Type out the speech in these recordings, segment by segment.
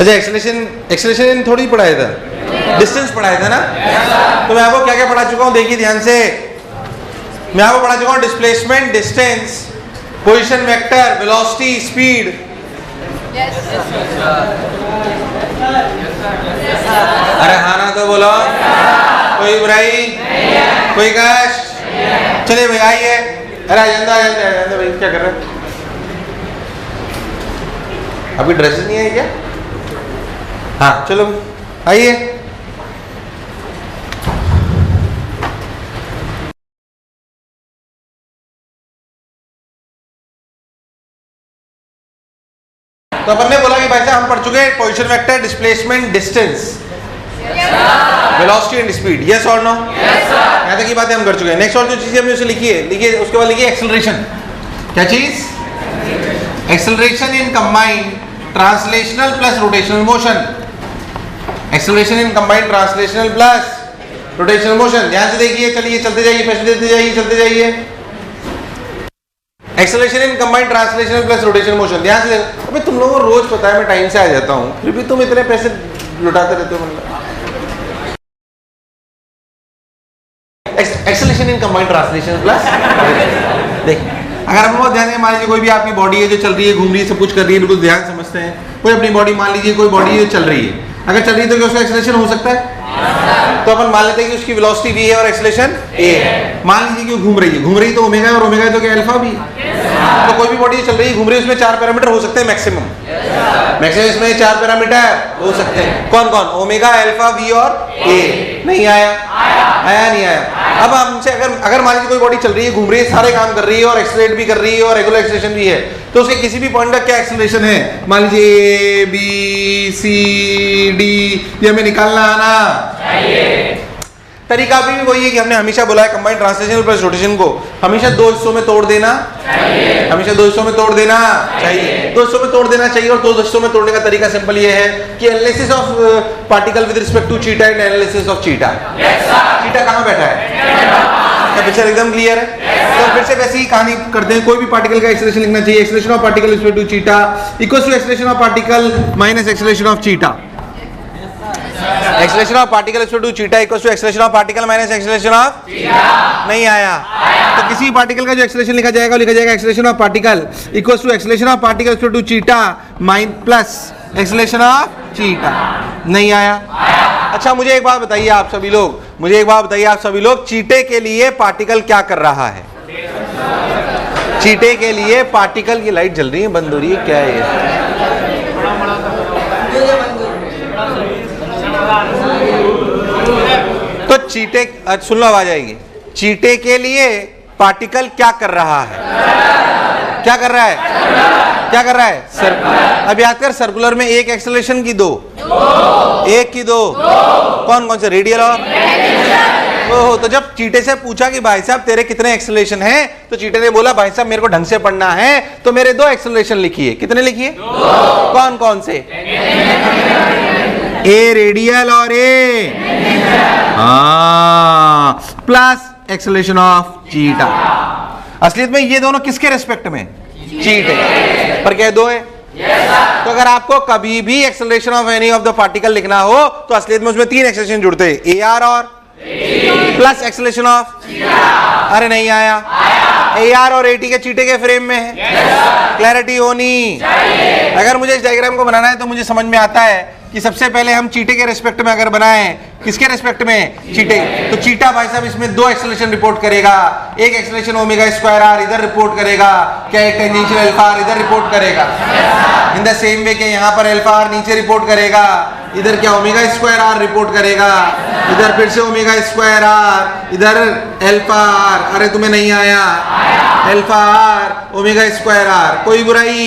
अच्छा एक्सेलरेशन थोड़ी पढ़ाया था, डिस्टेंस पढ़ाया था ना। तो मैं आपको क्या क्या पढ़ा चुका हूँ देखिए ध्यान से। मैं आपको पढ़ा चुका हूँ displacement, distance, position vector, velocity, speed. अरे हाँ ना तो बोलो, कोई बुराई, कोई कष्ट। चलिए भाई आइए। अरे आइंदा भाई, क्या कर रहे हैं? अभी ड्रेसेस नहीं आई क्या? हाँ चलो आइए। तो अपन ने बोला कि भाई साहब हम पढ़ चुके हैं position vector, displacement, distance, velocity and speed. Yes और नो? यहाँ तक की बातें हम कर चुके हैं। नेक्स्ट और जो चीजें हमने उसे लिखी है, लिखिए उसके बाद लिखिए एक्सेलरेशन। क्या चीज? Acceleration in combined translational plus rotational motion. Acceleration in combined translational plus rotational motion. ध्यान से देखिए, चलिए चलते जाइए, प्रश्न देते जाइए, चलते जाइए। Acceleration in combined translational plus rotational motion. ध्यान से देखो। अबे तुम लोगों को रोज पता है मैं टाइम से आ जाता हूँ, फिर भी तुम इतने पैसे लुटाते रहते हो। मतलब acceleration in combined translational plus. देख, अगर हम बहुत ध्यान से मान लीजिए कोई भी आपकी बॉडी है जो चल रही है, घूम रही है, सब कुछ कर रही है, बिल्कुल ध्यान समझते हैं। कोई अपनी बॉडी मान लीजिए, कोई बॉडी है जो चल रही है, अगर चल रही है तो क्या उसका एक्सेलरेशन हो सकता है? तो अपन मान लेते हैं कि उसकी वेलोसिटी v है और एक्सेलरेशन a है। मान लीजिए कि वो घूम रही है तो ओमेगा है, और ओमेगा है तो क्या अल्फा भी। तो कोई भी बॉडी चल रही है, घूम रही है, उसमें 4 पैरामीटर हो सकते हैं मैक्सिमम। इसमें 4 पैरामीटर हो सकते हैं। कौन कौन? ओमेगा, अल्फा, वी और a। नहीं आया? आया नहीं आया? अब हमसे अगर मान लीजिए कोई बॉडी चल रही है, घूम रही है, सारे काम कर रही है और एक्सेलरेट भी कर रही है और रेगुलर एक्सेलरेशन भी है, तो उसके किसी भी पॉइंट का क्या एक्सेलरेशन है? मान लीजिए ए बी सी डी, ये हमें निकालना आना चाहिए। तरीका भी वही है कि हमने हमेशा बोला है कंबाइंड ट्रांसलेशनल प्लस रोटेशन को हमेशा 2 हिस्सों में तोड़ देना चाहिए। हमेशा 2 हिस्सों में तोड़ देना चाहिए। 2 हिस्सों में तोड़ देना चाहिए। और 2 हिस्सों में तोड़ने का तरीका सिंपल ये है कि analysis of particle with respect to चीटा एंड एनालिसिस ऑफ चीटा। चीटा कहाँ बैठा है? क्या पिक्चर एकदम क्लियर है? तो फिर से वैसे ही कहानी करते हैं। कोई भी पार्टिकल का एक्सेलरेशन लिखना चाहिए। Acceleration of particle respect to चीटा equals to acceleration of particle minus acceleration of चीटा। Acceleration of particle respect to चीटा equals to acceleration of particle minus acceleration of चीटा। नहीं आया? तो किसी पार्टिकल का जो एक्सेलरेशन लिखा जाएगा acceleration of particle equals to acceleration of particle respect to चीटा माइन प्लस एक्सेलरेशन ऑफ चीटा। नहीं आया? अच्छा मुझे एक बात बताइए आप सभी लोग, चीटे के लिए पार्टिकल क्या कर रहा है? चीटे के लिए पार्टिकल की लाइट जल रही है, बंद हो रही है, क्या है ये? तो चीटे, सुन लो आवाज आएगी। चीटे के लिए पार्टिकल क्या कर रहा है? क्या कर रहा है? सर्कुलर। अब याद कर, सर्कुलर में एक एक्सेलरेशन की 2, एक की 2, कौन से? रेडियल और ओहो। तो जब चीटे से पूछा कि भाई साहब तेरे कितने एक्सेलरेशन हैं, तो चीटे ने बोला भाई साहब मेरे को ढंग से पढ़ना है तो मेरे 2 एक्सेलरेशन लिखिए। कितने लिखिए? 2। कौन से? ए रेडियल और ए प्लस एक्सेलरेशन ऑफ चीटा। असलियत में ये दोनों किसके रेस्पेक्ट में? चीटे। पर क्या 2 है? तो अगर आपको कभी भी acceleration of any of the particle लिखना हो तो असलियत में उसमें 3 एक्सेलरेशन जुड़ते हैं, ए आर और प्लस एक्सेलरेशन ऑफ चीटा। अरे नहीं आया? ए आर और एटी के चीटे के फ्रेम में है। क्लैरिटी होनी चाहिए। अगर मुझे इस डायग्राम को बनाना है तो मुझे समझ में आता है कि सबसे पहले हम चीटे के रेस्पेक्ट में अगर बनाएं, किसके रेस्पेक्ट में? चीटे। तो चीटा भाई साहब इसमें 2 एक्सेलरेशन रिपोर्ट करेगा। एक एक्सेलरेशन ओमेगा स्क्वायर आर इधर रिपोर्ट करेगा, क्या एक टेंजेंशियल अल्फा आर इधर रिपोर्ट करेगा। इन द सेम वे के यहाँ पर अल्फा आर नीचे रिपोर्ट करेगा, इधर क्या ओमेगा स्क्वायर आर रिपोर्ट करेगा, इधर फिर से ओमेगा स्क्वायर आर, इधर अल्फा आर। अरे तुम्हें नहीं आया? Alpha R omega square R. कोई बुराई?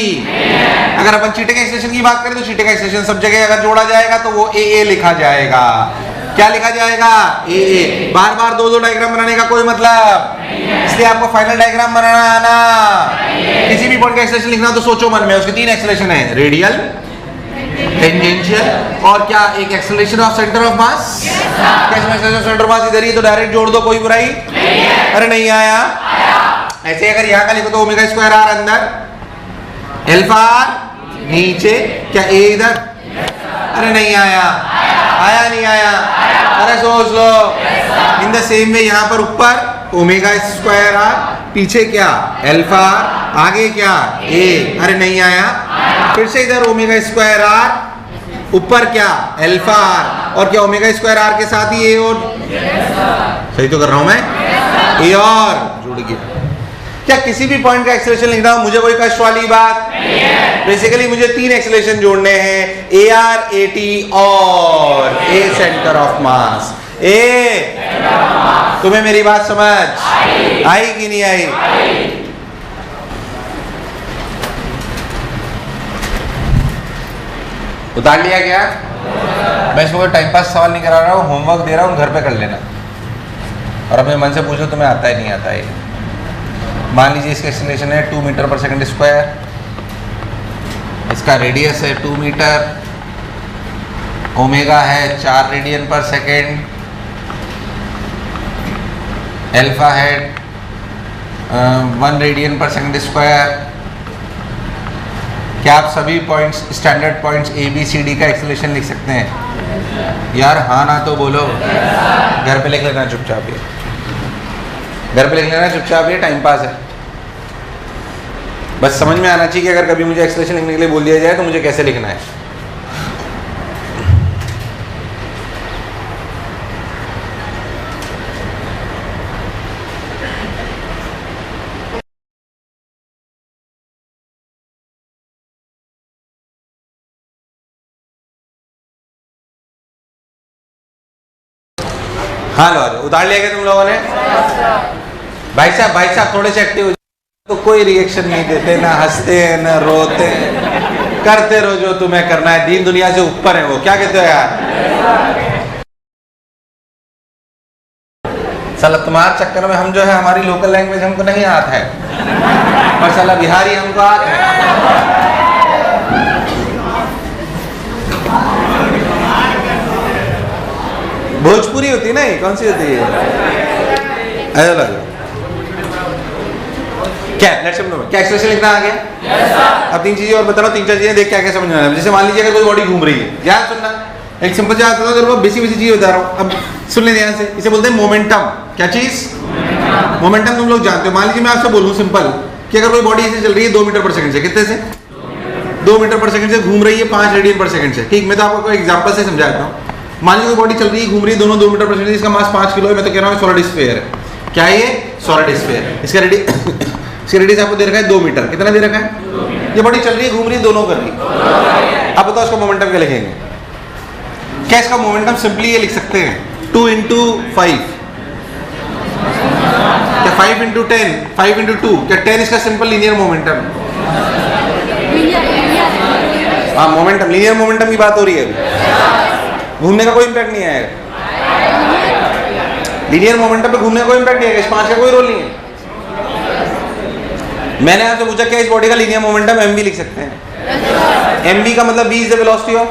अगर अपन चीटे के एक्सेलरेशन की बात करें तो चीटे का एक्सेलरेशन सब जगह अगर जोड़ा जाएगा तो वो ए लिखा जाएगा। क्या लिखा जाएगा? ए। बार बार 2 डायग्राम बनाने का कोई मतलब नहीं है, इसलिए आपको फाइनल डायग्राम बनाना आना। किसी भी पॉइंट का एक्सेलरेशन लिखना तो सोचो मन में, उसके 3 एक्सेलरेशन है, रेडियल, टेंजेंशियल और क्या एक acceleration of centre of mass. Acceleration of centre of मास इधर ही, तो डायरेक्ट जोड़ दो, कोई बुराई नहीं है। अरे नहीं आया? ऐसे अगर यहाँ का लिखो तो ओमेगा स्क्वायर आर अंदर, अल्फा आर नीचे, क्या ए इधर, अरे नहीं आया, आया नहीं आया, अरे सोच लो। इन द सेम वे यहाँ पर ऊपर ओमेगा स्क्वायर आर, पीछे क्या अल्फा आर, आगे क्या ए, अरे नहीं आया। फिर से इधर ओमेगा स्क्वायर आर, ऊपर क्या अल्फा आर, और क्या ओमेगा स्क्वायर आर के साथ ही ए, और सही तो कर रहा हूं मैं, ए और जुड़ गया। क्या किसी भी पॉइंट का एक्सेलरेशन लिखना हो मुझे कोई कष्ट वाली बात नहीं है। बेसिकली मुझे 3 एक्सेलरेशन जोड़ने हैं, ए आर, ए टी और ए सेंटर ऑफ मास। ए तुम्हें मेरी बात समझ आई कि नहीं आई? उतार लिया क्या? मैं इसमें टाइम पास सवाल नहीं करा रहा हूँ, होमवर्क दे रहा हूँ, घर पे कर लेना। और अपने मन से पूछो तुम्हें आता है नहीं आता है। मान लीजिए इसका एक्सेलरेशन है 2 मीटर पर सेकंड स्क्वायर, इसका रेडियस है 2 मीटर, ओमेगा है 4 रेडियन पर सेकंड, अल्फा है 1 रेडियन पर सेकंड स्क्वायर। क्या आप सभी points, standard points A B C D का एक्सेलरेशन लिख सकते हैं? यार हाँ ना तो बोलो। घर पे लिख लेना चुपचाप, ये घर पे लिख लेना चुपचाप, ये टाइम पास है। बस समझ में आना चाहिए कि अगर कभी मुझे एक्सप्रेशन लिखने के लिए बोल दिया जाए तो मुझे कैसे लिखना है। हाँ लो उतार लिया क्या तुम लोगों ने? भाई साहब थोड़े से एक्टिव हो तो कोई रिएक्शन नहीं देते, ना हंसते हैं ना रोते हैं, करते रहो जो तुम्हें करना है। दीन दुनिया से ऊपर है वो। क्या कहते हो यार? साला तुम्हारे चक्कर में हम जो है, हमारी लोकल लैंग्वेज हमको नहीं आता है, पर साला बिहारी हमको आता है। भोजपुरी होती है ना, कौन सी होती है? अरे क्या क्या एक्सप्रेशन लिखना आ गया? अब 3 चीजें और बता रहा हूँ, 3-4 चीजें देख क्या क्या समझ में आ रहा है। जैसे मान लीजिए अगर कोई बॉडी घूम रही है, ध्यान सुनना, एक सिंपल सा बेसिक चीज बता रहा हूँ, अब सुन ले ध्यान से। इसे बोलते हैं मोमेंटम। क्या चीज? मोमेंटम। तुम लोग जानते हो। मान लीजिए मैं आपसे बोलूँ सिंपल कि अगर कोई बॉडी ऐसे चल रही है 2 मीटर पर सेकंड से, कितने से? 2 मीटर पर सेकंड से घूम रही है 5 रेडियन पर सेकंड से। ठीक, मैं तो आपको एग्जाम्पल से समझाता हूँ। मान लीजिए कोई बॉडी चल रही है, घूम रही है, दोनों 2 मीटर पर सेकंड, इसका मास 5 किलो है। मैं तो कह रहा हूँ सॉलिड स्फीयर है। क्या है ये? Solid sphere. इसका रेडियस आपको दे रखा है 2 मीटर। कितना दे रखा है? ये बॉडी चल रही है, घूम रही है, दोनों कर रही है। अब बताओ इसका मोमेंटम क्या लिखेंगे? क्या इसका मोमेंटम सिंपली ये लिख सकते हैं 2 × 5, क्या 5 × 10, 5 × 2, क्या 10 इसका सिंपल लीनियर मोमेंटम? हाँ मोमेंटम, लीनियर मोमेंटम की बात हो रही है अभी। घूमने का कोई इम्पैक्ट नहीं आएगा। लीनियर मोमेंटम पे घूमने का कोई इम्पैक्ट नहीं आएगा, इस 5 का कोई रोल नहीं है। मैंने आपसे पूछा क्या इस बॉडी का लीनियर मोमेंटम mv लिख सकते हैं? mv का मतलब v is the velocity of,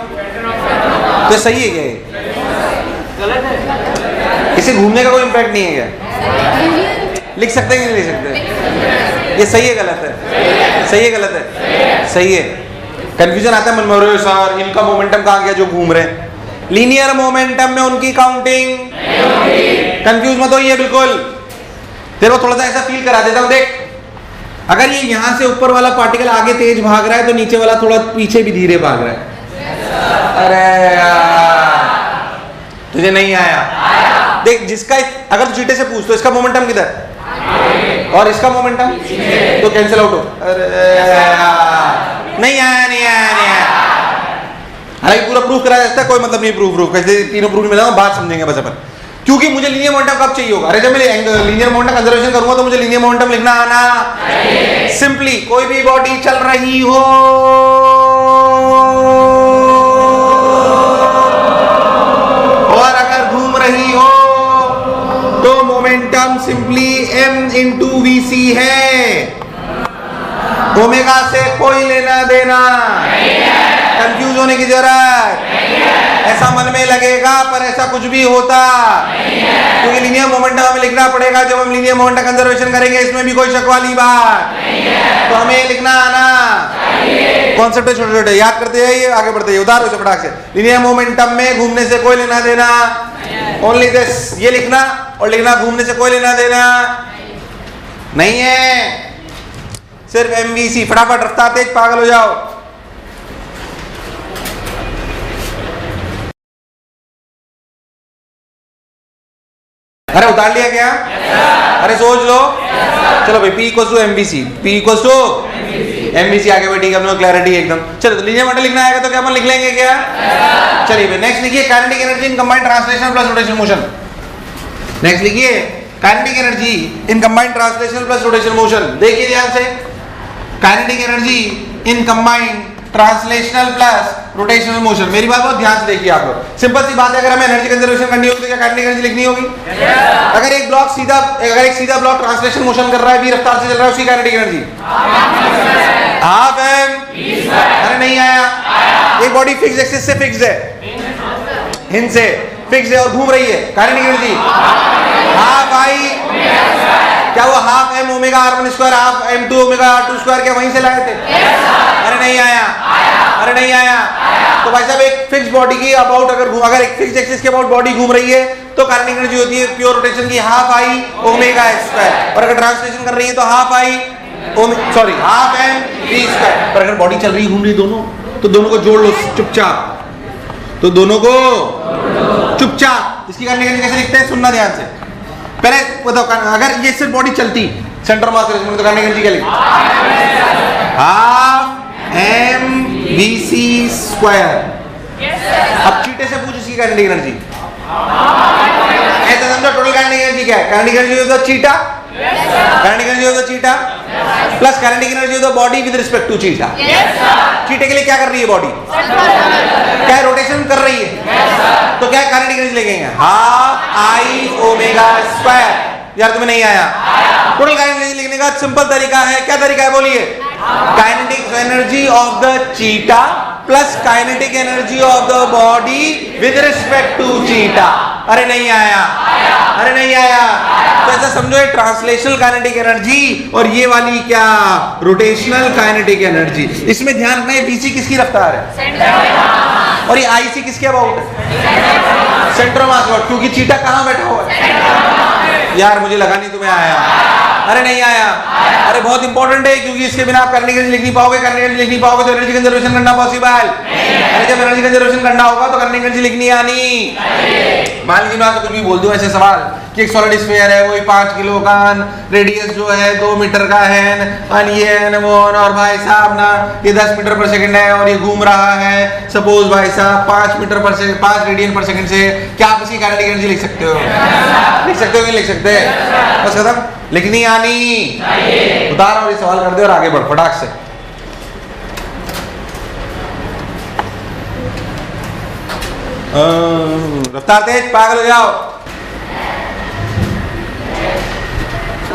तो सही है क्या ये? इसे घूमने का कोई इम्पैक्ट नहीं है क्या? लिख सकते हैं कि नहीं लिख सकते? ये सही है गलत है? सही है गलत है? सही है। कंफ्यूजन आता है मन में, सर इनका मोमेंटम कहाँ गया जो घूम रहे हैं? लीनियर मोमेंटम में उनकी काउंटिंग। कंफ्यूज मत होइए बिल्कुल। तेरे को थोड़ा सा ऐसा फील करा देता हूं, देख अगर ये यहां से ऊपर वाला पार्टिकल आगे तेज भाग रहा है तो नीचे वाला थोड़ा पीछे भी धीरे भाग रहा है। अरे यार तुझे नहीं आया। देख जिसका, अगर तू चीटे से पूछ तो इसका मोमेंटम किधर और इसका मोमेंटम तो कैंसिल आउट हो। अरे नहीं आया, नहीं आया, नहीं आया। हालांकि पूरा प्रूफ कराया जाता है, कोई मतलब नहीं प्रूफ कैसे तीनों प्रूफ मिला, बात समझेंगे बस अपन। क्योंकि मुझे लीनियर मोमेंटम कब चाहिए होगा? अरे जब मैं लीनियर मोमेंटम कंजर्वेशन करूंगा तो मुझे लीनियर मोमेंटम लिखना आना। सिंपली कोई भी बॉडी चल रही हो और अगर घूम रही हो तो मोमेंटम सिंपली m × vc है। ओमेगा से कोई लेना देना नहीं है। कंफ्यूज होने की जरूरत नहीं है। ऐसा मन में लगेगा पर ऐसा कुछ भी होता नहीं है, क्योंकि लीनियर मोमेंटम हमें लिखना पड़ेगा जब हम लीनियर मोमेंटम कंजर्वेशन करेंगे। इसमें भी कोई शक वाली बात नहीं है, तो हमें लिखना आना चाहिए। कॉन्सेप्ट है छोटे छोटे, याद करते जाइए, आगे बढ़ते जाइए। उदाहरण से फटाक से, लीनियर मोमेंटम में घूमने से कोई लेना देना, ओनली दिस, ये लिखना और लिखना घूमने से कोई लेना देना नहीं है, सिर्फ एमवीसी। फटाफट रफ्तार तेज, पागल हो जाओ। अरे उतार लिया क्या? अरे सोच लो। चलो भाई, P equals to M V C, P equals to M V C. आगे बढ़ी हम लोग क्लैरिटी एकदम। चलो तो लीनियर मॉडल लिखना आएगा तो क्या अपन लिख लेंगे क्या? चलिए भाई नेक्स्ट लिखिए, kinetic energy in combined translational plus rotational motion. Next लिखिए, kinetic energy in combined translational plus rotational motion. देखिए ध्यान से, kinetic energy in combined translational plus rotational motion. मेरी बात बहुत ध्यान से देखिए आप लोग। सिंपल सी बात है, अगर हमें एनर्जी कंजर्वेशन करनी होगी तो क्या काइनेटिक एनर्जी लिखनी होगी? अगर एक ब्लॉक सीधा, अगर एक सीधा ब्लॉक ट्रांसलेशन मोशन कर रहा है, v रफ्तार से चल रहा है, उसकी काइनेटिक एनर्जी हाफ एम। अरे नहीं आया। एक बॉडी फिक्स एक्सिस से फिक्स है, हिंद से फिक्स है और घूम रही है, काइनेटिक एनर्जी हाफ आई। क्या वो half M omega r1 square half m2 omega r2 square क्या वहीं से लाए थे? अरे नहीं आया। अरे नहीं आया। तो भाई साहब एक फिक्स बॉडी की अबाउट अगर एक फिक्स एक्सिस के अबाउट बॉडी घूम रही है तो काइनेटिक एनर्जी होती है प्योर रोटेशन की हाफ आई ओमेगा स्क्वायर, और अगर ट्रांसलेशन कर रही है तो half I half M v square. पर अगर बॉडी चल रही घूम रही दोनों, तो दोनों को जोड़ लो चुपचाप, तो दोनों को चुपचाप। इसकी काइनेटिक एनर्जी कैसे लिखते हैं, सुनना ध्यान से। पहले बताओ, अगर ये सिर्फ बॉडी चलती सेंटर मास रिलेशन तो काइनेटिक एनर्जी क्या लिखते? Half M V C square. अब चीटे से पूछ इसकी काइनेटिक एनर्जी, ऐसा समझो टोटल काइनेटिक एनर्जी क्या है? काइनेटिक एनर्जी ऑफ द चीटा, काइनेटिक एनर्जी ऑफ द चीटा plus kinetic energy of the body with respect to चीटा। चीटे के लिए क्या कर रही है बॉडी? क्या रोटेशन कर रही है, तो क्या काइनेटिक एनर्जी लिखेंगे? Half I omega square. यार तुम्हें नहीं आया? टोटल काइनेटिक एनर्जी लिखने का सिंपल तरीका है, क्या तरीका है बोलिए? काइनेटिक एनर्जी ऑफ द चीटा plus kinetic energy of the body with respect to चीटा। अरे नहीं आया। अरे नहीं आया। तो ऐसा समझो ये ट्रांसलेशनल काइनेटिक एनर्जी और ये वाली क्या रोटेशनल काइनेटिक एनर्जी। इसमें ध्यान रखना है बीसी किसकी रफ्तार है और ये आईसी किसके अबाउट है? सेंटर मास अबाउट, क्योंकि चीटा कहाँ बैठा हुआ है? यार मुझे लगा नहीं तुम्हें आया। अरे नहीं आया। अरे बहुत इंपॉर्टेंट है, क्योंकि इसके बिना आप काइनेटिक एनर्जी लिख नहीं पाओगे, काइनेटिक एनर्जी लिख नहीं पाओगे तो एनर्जी कंजर्वेशन करना पॉसिबल। अरे जब एनर्जी कंजर्वेशन करना होगा तो काइनेटिक एनर्जी लिखनी आनी। मान लीजिए मैं कुछ भी बोल दूं ऐसे सवाल कि एक सॉलिड स्फीयर है, वो 5 किलो का, रेडियस जो है 2 मीटर का है, ये n1 और भाई साहब ना ये 10 मीटर पर सेकंड है और ये घूम रहा है सपोज भाई साहब 5 मीटर पर सेकंड 5 रेडियन पर सेकंड से। क्या आप इसकी काइनेटिक एनर्जी लिख सकते हो? लिख सकते हो कि लिख सकते? बस खत्म, लिखनी आनी। उतार और ये सवाल कर दे और आगे बढ़ फटाक से। रफ्तार तेज, पागल हो जाओ।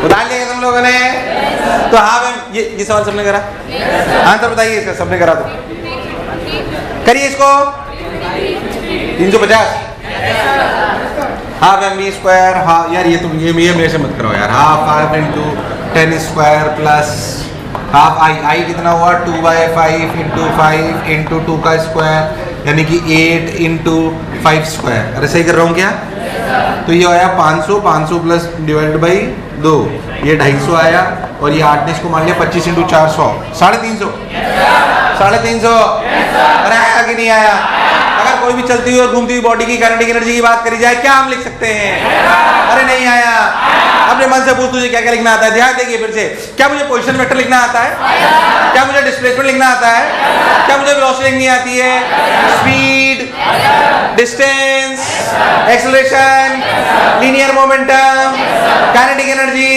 उतार लिया तुम लोगों ने? तो हाँ ये सवाल सबने करा? आंसर बताइए इसका, सबने करा तो करिए इसको। 350 हाफ एम वी स्क्वायर। हाँ यार ये तुम ये मेरे से मत करो यार। Half into 10 square plus half I कितना हुआ 2/5 इंटू 5 इंटू 2 का स्क्वायर यानी कि 8 इंटू 5 स्क्वायर। अरे सही कर रहा हूँ क्या? तो ये आया 500 प्लस डिवाइडेड बाई 2 ये 250 आया और ये 8 ने इसको मान लिया 25 इंटू 400 350। अरे आया कि नहीं आया? अगर कोई भी चलती हुई और घूमती हुई बॉडी की काइनेटिक एनर्जी की बात करी जाए क्या हम लिख सकते हैं? अरे नहीं आया। अपने मन से पूछ तुझे क्या क्या लिखना आता है? ध्यान देखिए फिर से। क्या मुझे पोजीशन वेक्टर लिखना आता है? क्या मुझे डिस्प्लेसमेंट लिखना आता है? क्या मुझे वेलोसिटी लिखनी आती है? Speed, distance, acceleration, linear momentum, kinetic energy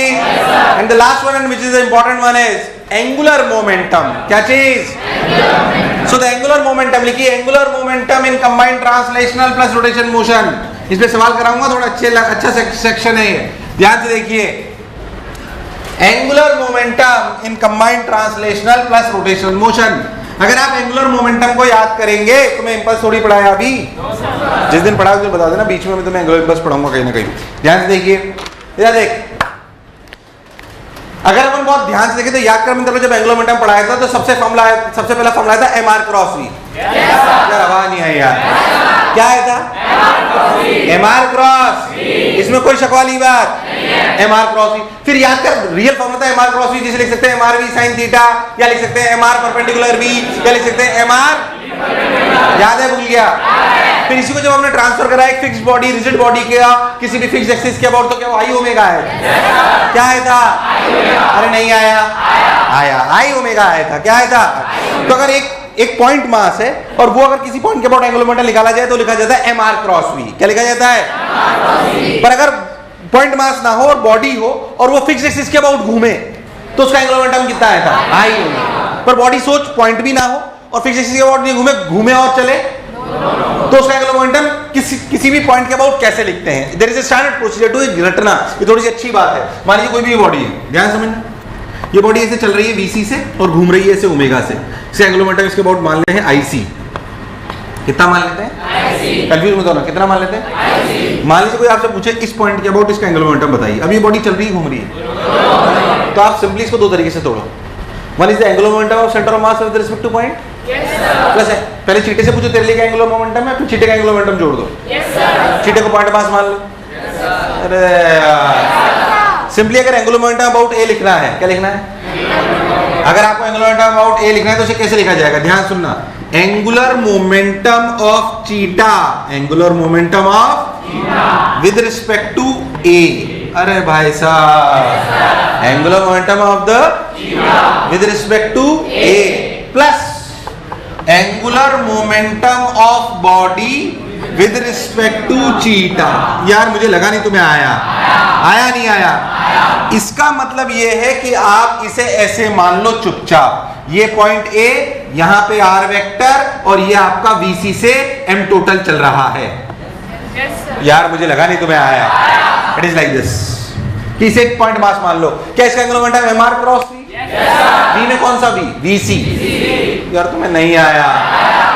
and the last one which is the important one is angular momentum. क्या चीज? So the angular momentum लिखिए, angular momentum in combined translational plus rotation motion। इस पे सवाल कराऊंगा, थोड़ा अच्छा section है ये, ध्यान से देखिए। angular momentum in combined translational plus rotational motion। अगर आप एंगुलर मोमेंटम को याद करेंगे तो मैं इंपल्स थोड़ी पढ़ाया अभी, जिस दिन पढ़ा उस दिन बता देना, बीच में मैं तुम्हें एंगुलर इंपल्स पढ़ाऊंगा कहीं ना कहीं। ध्यान से देखिए, इधर देख अगर अपन बहुत ध्यान से देखें तो याद कर मतलब जब एंगुलर मोमेंटम पढ़ाया था तो सबसे पहला फॉर्मूला था एम आर क्रॉस वी। यार आवाज नहीं आई यार, क्या आया था? एम आर क्रॉस, इसमें कोई शक वाली बात, एम आर क्रॉस वी। फिर याद कर रियल फॉर्मूला था एम आर क्रॉस वी, जिसे लिख सकते हैं M R V sine theta, या लिख सकते हैं एम आर परपेंडिकुलर वी, या लिख सकते हैं एम आर, याद है भूल गया? फिर इसी को जब हमने ट्रांसफर करा एक फिक्स्ड बॉडी रिजिड बॉडी के किसी भी फिक्स्ड एक्सिस के अबाउट तो क्या आई ओमेगा है? क्या आया था? अरे नहीं आया, आया आई ओमेगा आया था। क्या आया था? तो अगर एक पॉइंट मास है और वो अगर किसी पॉइंट के अबाउट एंगुलर मोमेंटम निकाला जाए तो लिखा जाता है एम आर क्रॉस वी। क्या लिखा जाता है? पर अगर पॉइंट मास ना हो और बॉडी हो और वो फिक्स्ड एक्सिस के अबाउट घूमे तो उसका एंगुलर मोमेंटम कितना आया था? आई ओमेगा। पर बॉडी सोच पॉइंट भी ना हो और फिक्स्ड एक्सिस के अबाउट नहीं घूमे और चले तो उसका एंगुलर मोमेंटम किसी भी पॉइंट के अबाउट कैसे लिखते हैं? There is a standard procedure to रटना। ये थोड़ी सी अच्छी बात है। मान लीजिए कोई भी बॉडी है, ध्यान समझना, ये बॉडी ऐसे चल रही है VC से और घूम रही है ऐसे ओमेगा से। इसका एंगुलर मोमेंटम इसके अबाउट मान लेते हैं IC। कितना मान लेते हैं? कंफ्यूज मत होना, कितना मान लेते हैं? मान लीजिए कोई आपसे पूछे इस पॉइंट के अबाउट इसका एंगुलर मोमेंटम बताइए। अब ये बॉडी चल रही है, घूम रही है, तो आप सिंपली इसको दो तरीके से तोड़ो। One is the angular momentum of centre of mass with respect two point, plus है पहले चीटे से पूछो तेरे लिए क्या एंगुलर मोमेंटम है, फिर चीटे का एंगुलर मोमेंटम जोड़ दो। चीटे को पॉइंट मास मान लो। अरे सिंपली अगर एंगुलर मोमेंटम अबाउट ए लिखना है, क्या लिखना है? अगर आपको एंगुलर मोमेंटम अबाउट ए लिखना है तो उसे कैसे लिखा जाएगा? ध्यान सुनना, एंगुलर मोमेंटम ऑफ चीटा, angular momentum of with respect to A. अरे भाई साहब, angular momentum of the with respect to A plus angular momentum of body with respect to चीटा। यार मुझे लगा नहीं तुम्हें आया नहीं आया। इसका मतलब यह है कि आप इसे ऐसे मान लो चुपचाप, ये पॉइंट ए, यहां पे आर वेक्टर और ये आपका VC से M टोटल चल रहा है। यार मुझे लगा नहीं तुम्हें आया। इट इज लाइक दिस कि इसे एक पॉइंट मास मान लो। क्या इसका angular momentum M R cross V? V में कौन सा वी? VC। यार तुम्हें नहीं आया।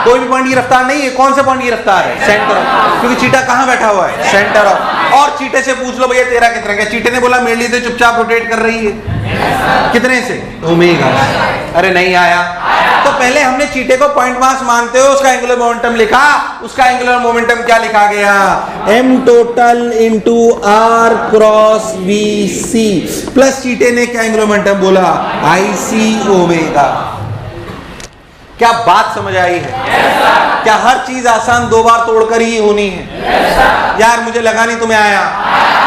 कोई भी पॉइंट की रफ्तार नहीं है। कौन से पॉइंट की रफ्तार है? सेंटर ऑफ, क्योंकि चीटा कहां बैठा हुआ है? Centre of. और चीटे से पूछ लो भैया तेरा कितना है? चीटे ने बोला मेरे लिए तो चुपचाप रोटेट कर रही है। कितने से? ओमेगा। अरे नहीं आया। तो पहले हमने चीटे को पॉइंट मास मानते हो उसका एंगुलर मोमेंटम लिखा, उसका एंगुलर मोमेंटम क्या लिखा गया? M total into R cross VC plus चीटे ने क्या एंगुलर मोमेंटम बोला? IC omega. क्या बात समझ आई है? क्या हर चीज आसान दो बार तोड़कर ही होनी है? यार मुझे लगा नहीं तुम्हें आया।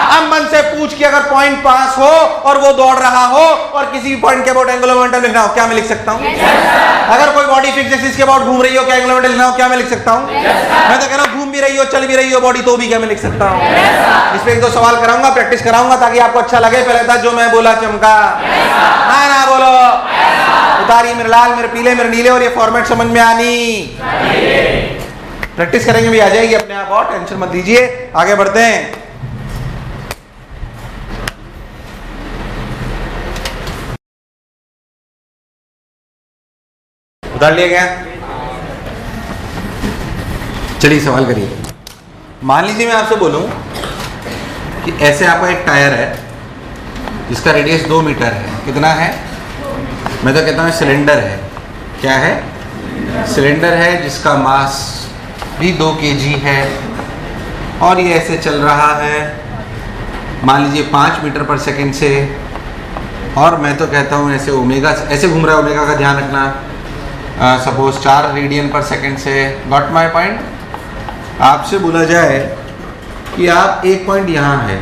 अब मन से पूछ कि अगर पॉइंट पास हो और वो दौड़ रहा हो और किसी भी पॉइंट के अबाउट एंगुलर मोमेंटम लिखना हो, क्या मैं लिख सकता हूँ? अगर कोई बॉडी फिक्स्ड एक्सिस के अबाउट घूम रही हो, क्या एंगुलर मोमेंटम लिखना हो, क्या मैं लिख सकता हूँ? मैं तो कह रहा हूँ घूम भी रही हो, चल भी रही हो बॉडी, तो भी क्या मैं लिख सकता हूँ? इस पे एक दो सवाल कराऊंगा, प्रैक्टिस कराऊंगा ताकि आपको अच्छा लगे। पहले था जो मैं बोला चमका, हाँ ना बोलो, उतारी मेरे लाल, मेरे पीले, मेरे नीले, और ये फॉर्मेट समझ में आनी। प्रैक्टिस करेंगे भी आ जाएगी अपने आप, और टेंशन मत लीजिए। आगे बढ़ते हैं। उतार लिया गया? चलिए सवाल करिए। मान लीजिए मैं आपसे बोलूं कि ऐसे आपका एक टायर है जिसका रेडियस 2 मीटर है। कितना है? मैं तो कहता हूँ सिलेंडर है। क्या है? सिलेंडर है जिसका मास भी 2 kg है और ये ऐसे चल रहा है मान लीजिए 5 मीटर पर सेकंड से, और मैं तो कहता हूँ ऐसे ओमेगा ऐसे घूम रहा है। ओमेगा का ध्यान रखना। सपोज 4 रेडियन पर सेकंड से। Got my point? आपसे बोला जाए कि आप एक पॉइंट यहाँ है,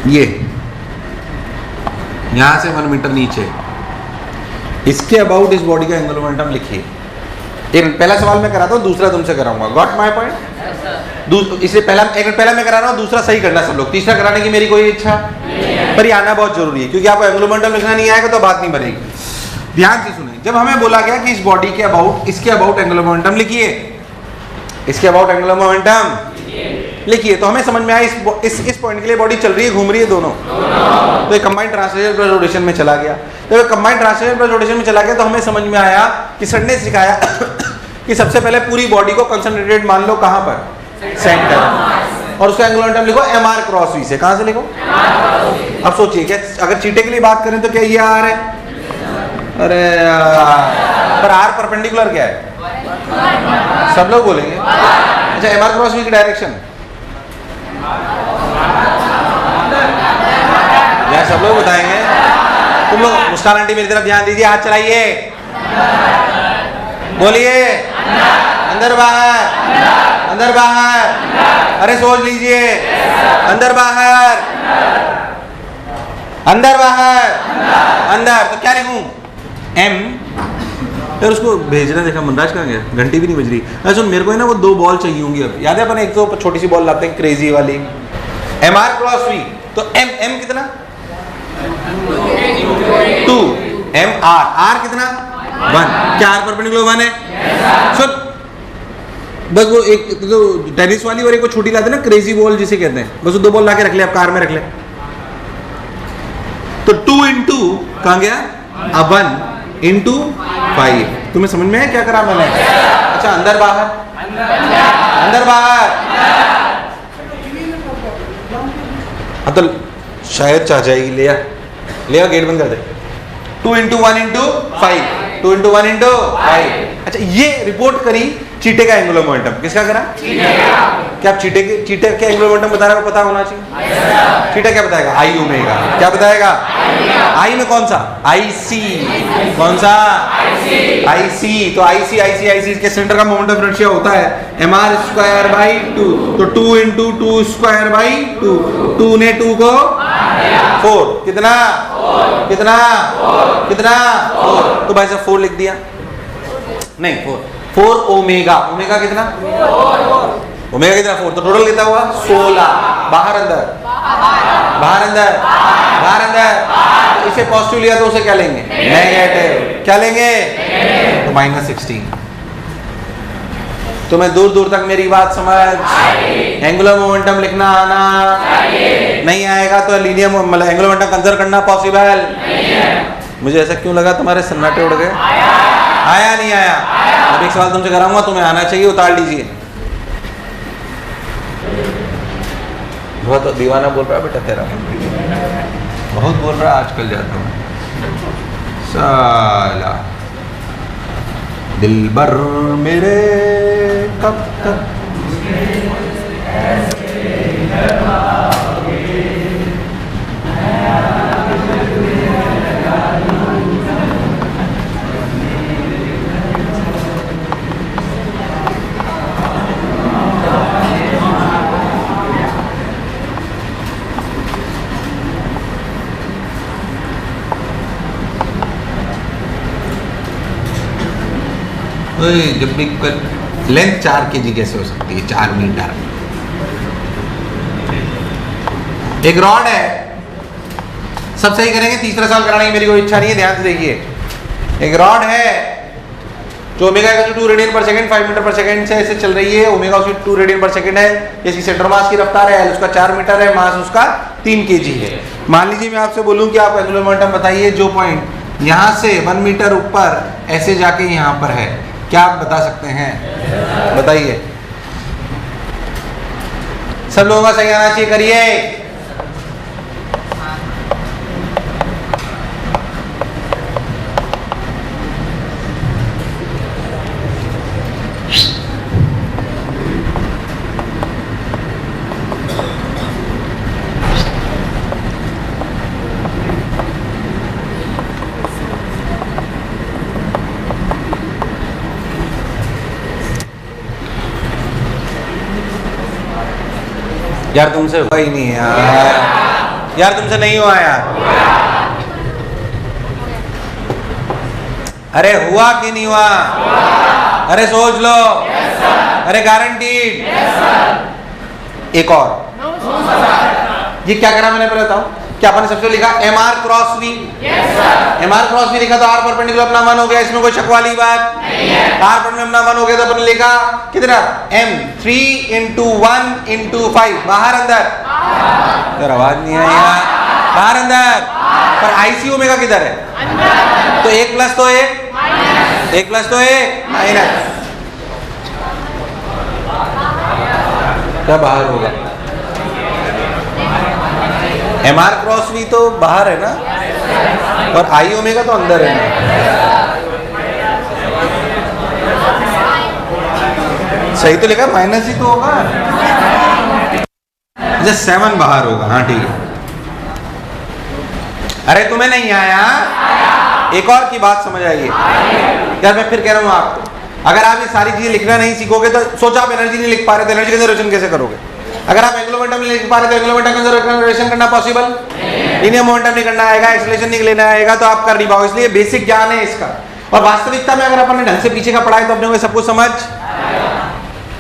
ये यहाँ से 1 मीटर नीचे, इसके अबाउट इस बॉडी का एंगुलर मोमेंटम लिखिए। एक पहला सवाल मैं कराता हूँ, दूसरा तुमसे कराऊंगा। Got my point? इसलिए पहला मैं करा रहा हूँ, दूसरा सही करना सब लोग। तीसरा कराने की मेरी कोई इच्छा पर ये आना बहुत जरूरी है, क्योंकि आपको एंगुलर मोमेंटम लिखना नहीं आएगा तो बात नहीं बनेगी। ध्यान से सुनिए। जब हमें बोला गया कि इस बॉडी के अबाउट, इसके अबाउट एंगुलर मोमेंटम लिखिए, इसके अबाउट एंगुलर मोमेंटम लिखिए, तो हमें समझ में आया इस पॉइंट के लिए बॉडी चल रही है, घूम रही है दोनों। तो ये कंबाइंड ट्रांसलेशन प्लस रोटेशन में चला गया। तो कंबाइंड ट्रांसलेशन प्लस रोटेशन में चला गया तो हमें समझ में आया कि सर ने सिखाया कि सबसे पहले पूरी बॉडी को कंसंट्रेटेड मान लो कहां पर? सेंटर। और उसका एंगुलर मोमेंटम लिखो एम आर क्रॉस वी से। कहां से लिखो? अब सोचिए क्या अगर चीटे के लिए बात करें तो क्या ये आर है? अरे पर आर परपेंडिकुलर क्या है? सब लोग बोलेंगे। अच्छा एम आर क्रॉस वी की डायरेक्शन यार सब लोग बताएंगे। तुम लोग मुस्कान आंटी मेरी तरफ ध्यान दीजिए, हाथ चलाइए, बोलिए अंदर बाहर अंदर बाहर। अरे सोच लीजिए अंदर बाहर अंदर बाहर अंदर। तो क्या लिखूं? एम। यार उसको भेजना देखा मनराज कहाँ गया? घंटी भी नहीं बज रही। अच्छा मेरे को है ना वो 2 बॉल चाहिए होंगी। अब याद है अपन एक तो छोटी सी बॉल लाते हैं क्रेजी वाली, एम आर क्रॉस वी। तो एम एम कितना? 2 एम आर आर कितना? 1। क्या आर परपेंडिकुलर 1 है? सुन बस वो एक तो टेनिस वाली और एक वो छोटी लाते ना क्रेजी बॉल जिसे कहते हैं, बस वो 2 बॉल लाके रख ले, आप कार में रख ले। तो 2 into कहाँ गया? अब 1 into 5। तुम्हें समझ में है क्या करा मैंने? अच्छा अंदर बाहर अंदर बाहर। अब तो शायद चाह जाएगी, ले आ गेट बंद कर दे। 2 into 1 into 5 2 into 1 into 5। अच्छा ये रिपोर्ट करी चीटे का एंगुलर मोमेंटम। किसका करा? क्या आप चीटे के एंगुलर मोमेंटम बता रहे हो? पता होना चाहिए। चीटा क्या बताएगा? आई ओमेगा। क्या बताएगा? आई में कौन सा? आई सी। कौन सा? आई सी। तो आई सी के सेंटर का मोमेंट ऑफ इनर्शिया होता है एम आर स्क्वायर बाई 2। तो 2 into 2 स्क्वायर बाई 2। 2 ने 2 को 4। कितना? कितना? कितना? 4। तो भाई साहब 4 लिख दिया। नहीं 4 ओमेगा। ओमेगा कितना? ओमेगा कितना? 4। तो टोटल कितना हुआ? 16। बाहर अंदर बाहर अंदर बाहर अंदर। तो इसे पॉजिटिव लिया तो उसे क्या लेंगे? नेगेटिव। क्या लेंगे? तो -16। तो मैं दूर दूर तक मेरी बात समझ। एंगुलर मोमेंटम लिखना आना नहीं आएगा तो लीनियर एंगुलर मोमेंटम कंसिडर करना पॉसिबल नहीं है। मुझे ऐसा क्यों लगा तुम्हारे सन्नाटे उड़ गए? आया नहीं आया? अब एक सवाल तुमसे कराऊंगा, तुम्हें आना चाहिए, उतार लीजिए। बहुत तो दीवाना बोल रहा बेटा तेरा, बहुत बोल रहा आजकल जाता हूँ साला। दिलबर मेरे कब तक जब भी लेंथ 4 kg कैसे हो सकती है? 4 मीटर। एक रॉड है, सब सही करेंगे, तीसरा साल कराने की मेरी कोई इच्छा नहीं है, ध्यान से देखिए। एक रॉड है जो ओमेगा 2 रेडियन पर सेकंड 5 मीटर पर सेकंड से ऐसे चल रही है। ओमेगा उसकी 2 रेडियन पर सेकंड है। इसकी सेंटर मास की रफ्तार है, उसका 4 मीटर है, मास उसका 3 kg है। मान लीजिए मैं आपसे बोलूं कि आप एंगुलर मोमेंटम बताइए जो पॉइंट यहाँ से 1 मीटर ऊपर ऐसे जाके यहाँ पर है, क्या आप बता सकते हैं? बताइए। सब लोगों का सही आना चाहिए, करिए। यार तुमसे हुआ ही नहीं है यार तुमसे नहीं हुआ यार। अरे हुआ कि नहीं हुआ? अरे सोच लो। अरे गारंटीड। एक और ये क्या करा मैंने पहले बताओ। क्या आपने सबसे लिखा M R cross V? M R cross V लिखा तो आर परपेंडिकुलर अपना 1 हो गया, इसमें कोई शक वाली बात नहीं है। आर परपेंडिकुलर अपना 1 हो गया तो अपन लिखा कितना? m 3 into 1 into 5। बाहर अंदर? यार आवाज नहीं आई यार। बाहर अंदर। पर आईसी ओमेगा किधर है? तो 1 प्लस तो 1 प्लस तो 1 माइनस। क्या बाहर होगा? एम आर क्रॉस वी तो बाहर है ना, और आई ओमेगा तो अंदर है ना। सही तो लिखा, माइनस ही तो होगा। अच्छा 7 बाहर होगा, हाँ ठीक है। अरे तुम्हें नहीं आया? एक और की बात समझ आइए यार, मैं फिर कह रहा हूँ आपको, अगर आप ये सारी चीजें लिखना नहीं सीखोगे तो सोचो आप एनर्जी नहीं लिख पा रहे तो एनर्जी कंजर्वेशन कैसे करोगे? अगर आप एंगुलर मोमेंटम नहीं लिख पा रहे तो एंगुलर मोमेंटम कंजर्वेशन करना पॉसिबल? लीनियर मोमेंटम नहीं करना आएगा, एक्सेलरेशन नहीं लेना आएगा, तो आप कर नहीं पाओगे। इसलिए बेसिक ज्ञान है इसका। और वास्तविकता में अगर अपन ने ढंग से पीछे का पढ़ा है तो अपने को सब कुछ समझ।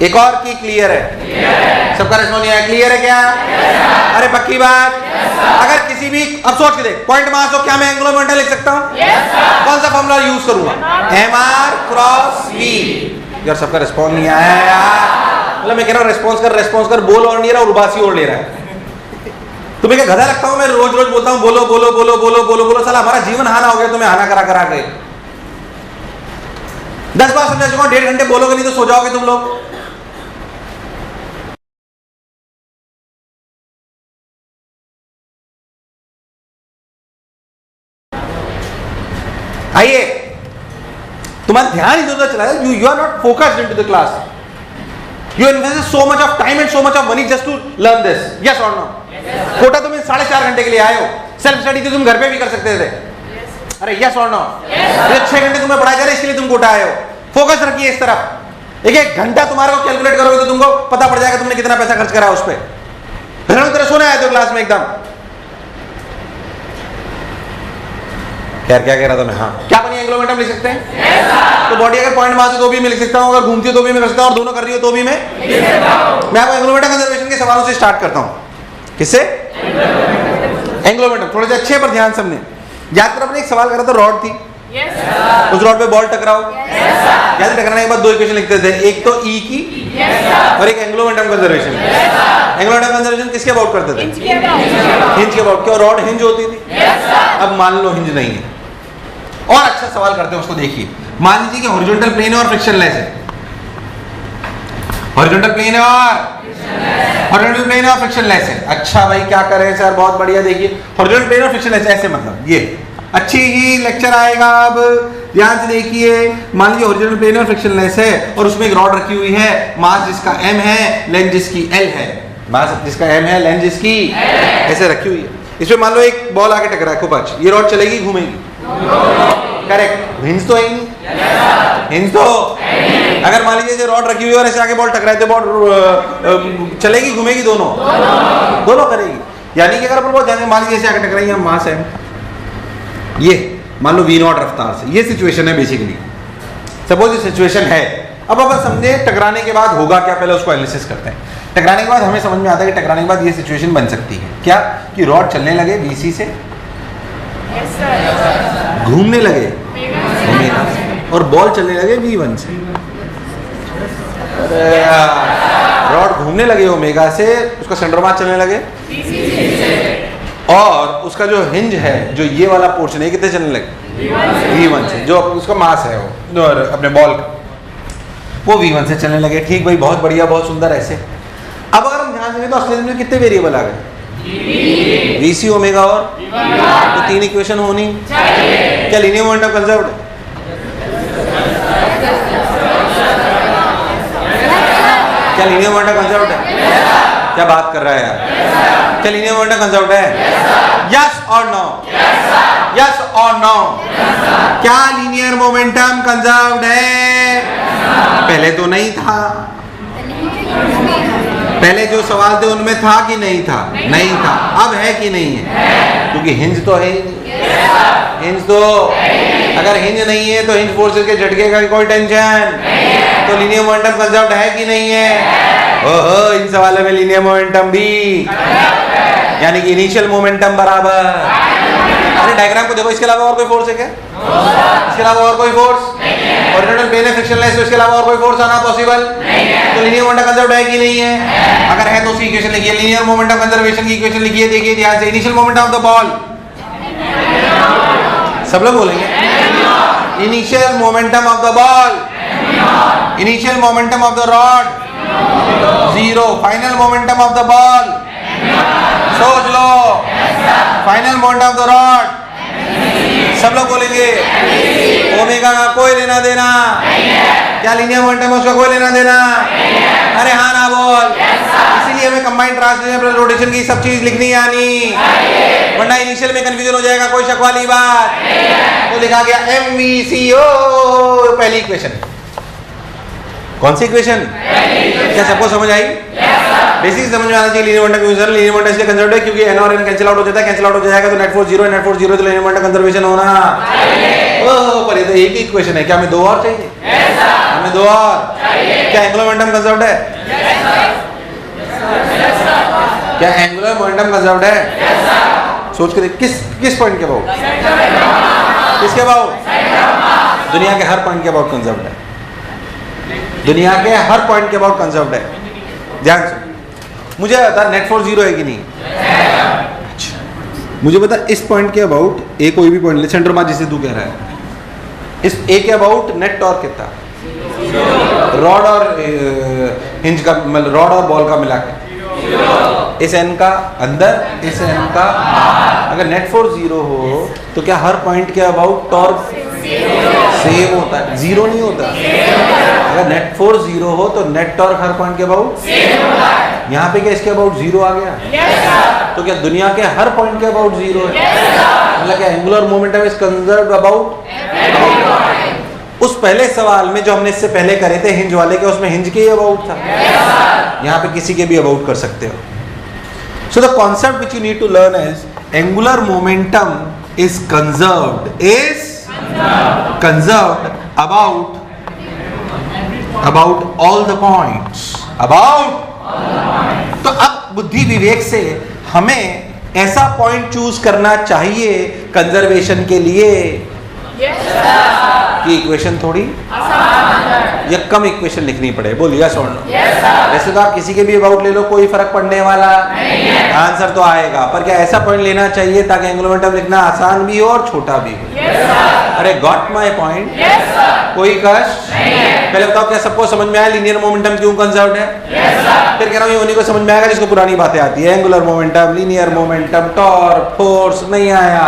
एक और की क्लियर है? सबका रिस्पॉन्स नहीं आया, क्लियर है क्या? अरे पक्की बात। अगर किसी भी, अब सोच के देख, पॉइंट मास हो, क्या मैं एंगुलर मोमेंटम लिख सकता हूँ? कौन सा फॉर्मूला यूज करूंगा? M R cross V. यार सबका रिस्पॉन्स नहीं आया यार। मतलब मैं कह रहा हूँ रेस्पॉन्स कर, बोल और नहीं रहा, उर्बासी और ले रहा है। तुम्हें क्या गधा लगता हूँ मैं? रोज रोज बोलता हूँ बोलो बोलो बोलो बोलो बोलो बोलो। साला हमारा जीवन हाना हो गया तुम्हें हाना करा करा के। 10 बार समझा चुका हूं, 1.5 घंटे बोलोगे नहीं तो सो जाओगे तुम लोग। आइए, तुम्हारा ध्यान इधर उधर चला है। You are not focused into the class. You invest so much of time and so much of money just to learn this. Yes और नो? कोटा तुम 4.5 घंटे के लिए आए हो। सेल्फ स्टडी तो तुम घर पे भी कर सकते थे। अरे यस और नो? 6 घंटे तुम्हें पढ़ाया जा रहा है, इसलिए तुम कोटा आए हो। फोकस रखिए इस तरफ। एक घंटा तुम्हारे को कैलकुलेट करोगे तो तुमको पता पड़ जाएगा तुमने कितना पैसा खर्च करा उस पर। तेरे सोने आए थे क्लास में एकदम। यार क्या कह रहा था मैं? हाँ, क्या बनी एंगुलर मोमेंटम लिख सकते हैं? तो बॉडी अगर पॉइंट मास हो तो भी मैं लिख सकता हूँ, अगर घूमती हो तो भी मैं लिख सकता हूँ, और दोनों कर रही हो तो भी मैं लिख सकता हूँ। मैं आपको एंगुलर मोमेंटम कंजर्वेशन के सवालों से स्टार्ट करता हूँ। किससे? Angular momentum. थोड़े से अच्छे पर ध्यान सबने याद करो। अपने एक सवाल करा था, रॉड थी, उस रॉड पे बॉल टकराओ। याद टकराने के बाद 2 इक्वेशन लिखते थे, एक तो ई की और एक angular momentum conservation. Angular momentum conservation किसके अबाउट करते थे? हिंज के अबाउट। क्यों? रॉड हिंज होती थी। अब मान लो हिंज नहीं है, और अच्छा सवाल करते हैं उसको। देखिए, मान लीजिए कि हॉरिजॉन्टल प्लेन है और फ्रिक्शनलेस है। हॉरिजॉन्टल प्लेन है और हॉरिजॉन्टल प्लेन है और फ्रिक्शनलेस है। अच्छा भाई क्या करें सर? बहुत बढ़िया। देखिए हॉरिजॉन्टल प्लेन और फ्रिक्शनलेस ऐसे, मतलब ये अच्छी ही लेक्चर आएगा। अब ध्यान से देखिए, मान लीजिए हॉरिजॉन्टल प्लेन और फ्रिक्शनलेस है और उसमें एक रॉड रखी हुई है, मास जिसका m है, लेंथ जिसकी l है। मास जिसका m है, लेंथ जिसकी ऐसे रखी हुई है। इसमें मान लो एक बॉल आके टकरा है खूब अच्छी, ये रॉड चलेगी घूमेगी? करेक्ट। हिंज तो है नहीं, हिंज तो अगर मान लीजिए रॉड रखी हुई है और ऐसे आगे बॉल टकराए तो बॉल चलेगी घूमेगी? दोनों करेगी। यानी कि अगर अपन बहुत मान लीजिए ऐसे आगे टकराई, मास है ये, मान लो v0 रफ्तार से, ये सिचुएशन है बेसिकली। सपोज ये सिचुएशन है। अब अपन समझे टकराने के बाद होगा क्या, पहले उसको एनालिसिस करते हैं। टकराने के बाद हमें समझ में आता है कि टकराने के बाद ये सिचुएशन बन सकती है क्या, कि रॉड चलने लगे vc से, घूमने लगे ओमेगा से, और बॉल चलने लगे v1 से। रॉड घूमने लगे ओमेगा से, उसका सेंटर मास चलने लगे और उसका जो हिंज है, जो ये वाला पोर्शन है, कितने चलने लगे? v1 से, जो उसका मास है वो अपने बॉल का, वो v1 से चलने लगे। ठीक भाई, बहुत बढ़िया, बहुत सुंदर। ऐसे अब अगर हम ध्यान देंगे तो असली में कितने वेरिएबल आ गए? vc ओमेगा और तो 3 इक्वेशन होनी चाहिए। क्या लीनियर मोमेंटम कंजर्व्ड है? क्या लीनियर मोमेंटम कंजर्व्ड है? क्या बात कर रहा है यार? क्या लीनियर मोमेंटम कंजर्व्ड है? यस और नो? यस और नो? क्या लीनियर मोमेंटम कंजर्व्ड है? पहले तो नहीं था। पहले जो सवाल थे उनमें था कि नहीं था? नहीं था। अब है कि नहीं है? क्योंकि हिंज तो है ही नहीं। हिंज तो, अगर हिंज नहीं है तो हिंज फोर्सेस के झटके का कोई टेंशन। तो लीनियर मोमेंटम कंजर्व्ड है कि नहीं है? ओहो, इन सवालों में लीनियर मोमेंटम भी, यानी कि इनिशियल मोमेंटम बराबर। अरे डायग्राम को देखो, इसके अलावा और कोई फोर्स है क्या? इसके अलावा और कोई फोर्स? हॉरिजॉन्टल प्लेन है, फ्रिक्शनलेस, तो इसके अलावा और कोई फोर्स आना पॉसिबल तो लीनियर मोमेंटम कंजर्व्ड है कि नहीं है? अगर है तो उसकी इक्वेशन लिखिए। लीनियर मोमेंटम कंजर्वेशन की इक्वेशन लिखिए। देखिए ध्यान से, initial momentum of the ball, सब लोग बोलेंगे। Initial momentum of the ball, initial momentum of the rod 0, final momentum of the ball सोच लो। Final momentum of the rod, सब लोग बोलेंगे ओमेगा का कोई लेना देना, क्या लीनियर मोमेंटम है उसका कोई लेना देना, अरे हाँ ना बोल। इसीलिए हमें कंबाइंड ट्रांसलेशन रोटेशन की सब चीज लिखनी आनी, वरना इनिशियल में कंफ्यूजन हो जाएगा, कोई शक वाली बात। तो लिखा गया MVCO, पहली इक्वेशन। कौन सी इक्वेशन? क्या सबको समझ आई? बेसिक समझ में आना चाहिए। Linear momentum conservation, linear momentum इसलिए कंजर्व्ड है क्योंकि n और n कैंसिल आउट हो जाता है, कैंसिल आउट हो जाएगा तो नेट फोर्स 0 है, नेट फोर्स 0 तो लीनियर मोमेंटम कंजर्वेशन होना। ओह पर ये तो एक ही इक्वेशन है, क्या हमें दो और चाहिए? हमें दो और। क्या एंगुलर मोमेंटम कंजर्व्ड है? क्या एंगुलर मोमेंटम कंजर्व्ड है? सोच के देख, किस पॉइंट के अबाउट? किसके अबाउट? दुनिया के हर पॉइंट के अबाउट कंजर्व्ड है, दुनिया के हर पॉइंट के अबाउट कंजर्व्ड है। ध्यान से मुझे बता, नेट फोर्स 0 है कि नहीं? अच्छा, मुझे बता इस पॉइंट के अबाउट, ए कोई भी पॉइंट ले, सेंटर मास जिसे तू कह रहा है, इस ए के अबाउट नेट टॉर्क कितना? रॉड और हिंज का, मतलब रॉड और बॉल का मिला के, इस एन का अंदर, इस एन का। अगर नेट फोर्स 0 हो तो क्या हर पॉइंट के अबाउट टॉर्क सेम होता है? 0 नहीं होता। अगर नेट फोर्स 0 हो तो नेट टॉर्क हर पॉइंट के अबाउट यहाँ पे क्या इसके अबाउट 0 आ गया? तो क्या दुनिया के हर पॉइंट के अबाउट 0 है? मतलब क्या angular momentum is conserved about? उस पहले सवाल में जो हमने इससे पहले करे थे हिंज वाले के, उसमें हिंज के ही अबाउट था। यहाँ पे किसी के भी अबाउट कर सकते हो। So the concept which you need to learn is angular momentum is conserved, about all the points, about। तो अब बुद्धि विवेक से हमें ऐसा पॉइंट चूज करना चाहिए कंजर्वेशन के लिए कि इक्वेशन थोड़ी या कम इक्वेशन लिखनी पड़े। बोलिए यस और नो। वैसे तो आप किसी के भी अबाउट ले लो, कोई फर्क पड़ने वाला आंसर तो आएगा, पर क्या ऐसा पॉइंट लेना चाहिए ताकि एंगुलर मोमेंटम लिखना आसान भी हो और छोटा भी हो? अरे गॉट माय पॉइंट? कोई कष्ट? पहले बताओ क्या सबको समझ में आया लीनियर मोमेंटम क्यों कंजर्व्ड है? फिर कह रहा हूँ ये उन्हीं को समझ में आएगा जिसको पुरानी बातें आती है, angular momentum, linear momentum, torque, force नहीं आया।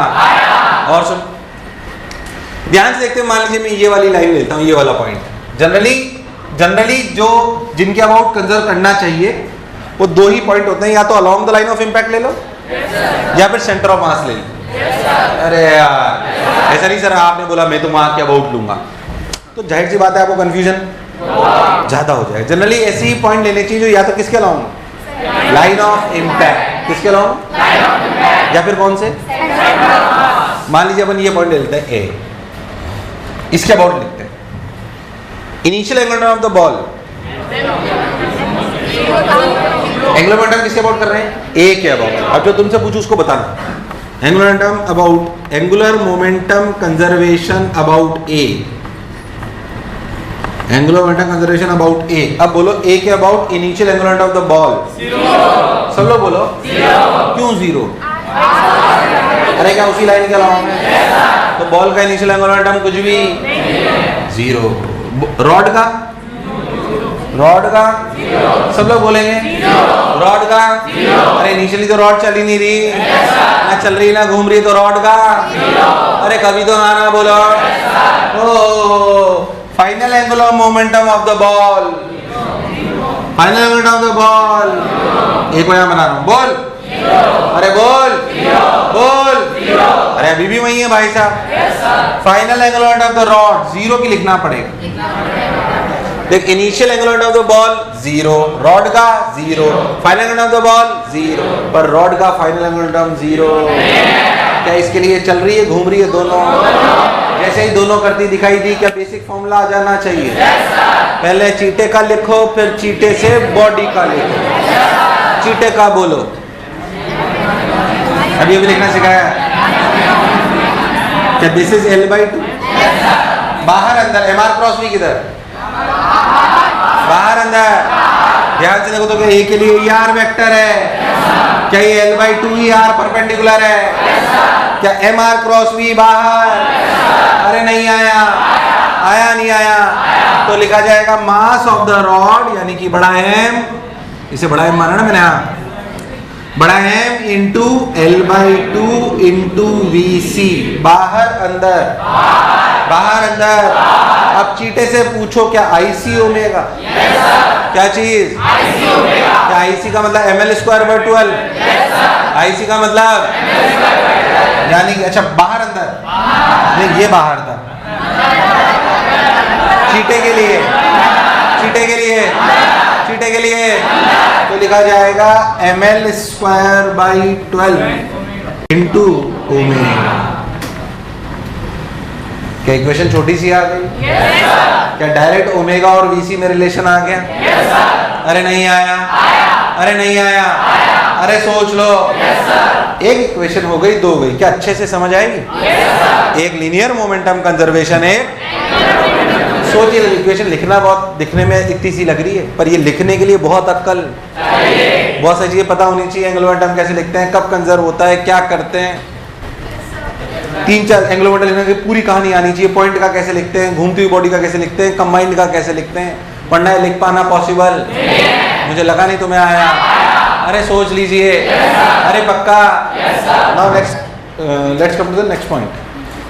और सुन ध्यान से देखते हैं, मान लीजिए मैं ये वाली लाइन लेता हूँ, ये वाला पॉइंट। जनरली जो जिनके अबाउट कंजर्व करना चाहिए वो दो ही पॉइंट होते हैं, या तो along the line of impact ले लो या फिर सेंटर ऑफ मास ले लो। अरे यार ऐसा नहीं सर, आपने बोला मैं तो वहां के अबाउट लूंगा, तो जाहिर सी बात है आपको कंफ्यूजन ज्यादा हो जाएगा। जनरली ऐसे ही पॉइंट लेने चाहिए जो या तो किसके अलाउंग लाइन ऑफ इम्पैक्ट, किसके अलाउंग, या फिर कौन से? मान लीजिए अपन ये पॉइंट ले लेते हैं ए, इसके अबाउट लिखते हैं initial angular of the ball. Angular momentum किसके अबाउट कर रहे हैं? ए के अबाउट। अब जो तुमसे पूछू उसको बताना। Angular momentum about, angular momentum conservation about A, angular momentum conservation about A. अब बोलो ए के about initial angular momentum of the ball. सब लोग बोलो क्यों 0? अरे क्या उसी लाइन के अलावा है? तो बॉल का इनिशियल एंगुलर मोमेंटम कुछ भी 0। रॉड का सब लोग बोलेंगे रॉड का। अरे इनिशियली तो रॉड चल ही नहीं रही, ना चल रही ना घूम रही, तो रॉड का अरे कभी तो आना बोलो। Oh final angular momentum of the ball, final angular of the ball. एक बार बना रहा हूं, बोल अरे बोल अरे अभी भी वही है भाई साहब। Final angular momentum of the rod 0 की लिखना पड़ेगा। देख initial angular momentum of the ball 0, rod का 0, final angular of the ball 0, पर रॉड का फाइनल एंगुलर मोमेंटम 0। क्या इसके लिए चल रही है घूम रही है? दोनों जैसे ही दोनों करती दिखाई दी, क्या बेसिक फॉर्मूला आ जाना चाहिए? पहले चीटे का लिखो, फिर चीटे से बॉडी का लिखो। चीटे का बोलो, अभी अभी लिखना सिखाया। क्या दिस इज L/2? बाहर अंदर, MR क्रॉस भी किधर? बाहर अंदर। ध्यान से देखो तो क्या ए के लिए ER वेक्टर है? क्या ये L/2 ही R परपेंडिकुलर है? क्या MR क्रॉस भी बाहर? अरे नहीं आया, आया नहीं आया, तो लिखा जाएगा मास ऑफ द रॉड यानी कि बड़ा M, इसे बड़ा M माना ना मैंने। हाँ बड़ा M into L by two into V C, बाहर अंदर, बाहर अंदर। अब चीटे से पूछो क्या आईसी ओमेगा? क्या चीज? क्या आईसी का मतलब M L square by 12? I C का मतलब यानी कि अच्छा बाहर अंदर नहीं, ये बाहर था चीटे के लिए, चीटे के लिए, चीटे के लिए तो लिखा जाएगा M L square by 12 into omega. क्या इक्वेशन छोटी सी आ गई? क्या डायरेक्ट ओमेगा और वीसी में रिलेशन आ गया? अरे नहीं आया, अरे नहीं आया, अरे सोच लो। एक इक्वेशन हो गई, दो गई, क्या अच्छे से समझ आएगी? एक लीनियर मोमेंटम कंजर्वेशन है। सोचिए इक्वेशन लिखना बहुत दिखने में इतनी सी लग रही है, पर ये लिखने के लिए बहुत अक्ल, बहुत सारी चीजें पता होनी चाहिए। एंगुलर मोमेंटम कैसे लिखते हैं, कब कंजर्व होता है, क्या करते हैं, 3-4 एंगुलर मोमेंटम लिखने की पूरी कहानी आनी चाहिए। पॉइंट का कैसे लिखते हैं, घूमती हुई बॉडी का कैसे लिखते हैं, कंबाइंड का कैसे लिखते हैं, पढ़ना है, लिख पाना पॉसिबल? मुझे लगा नहीं तुम्हें आया। अरे सोच लीजिए, अरे पक्का। Now next, let's come to the next point.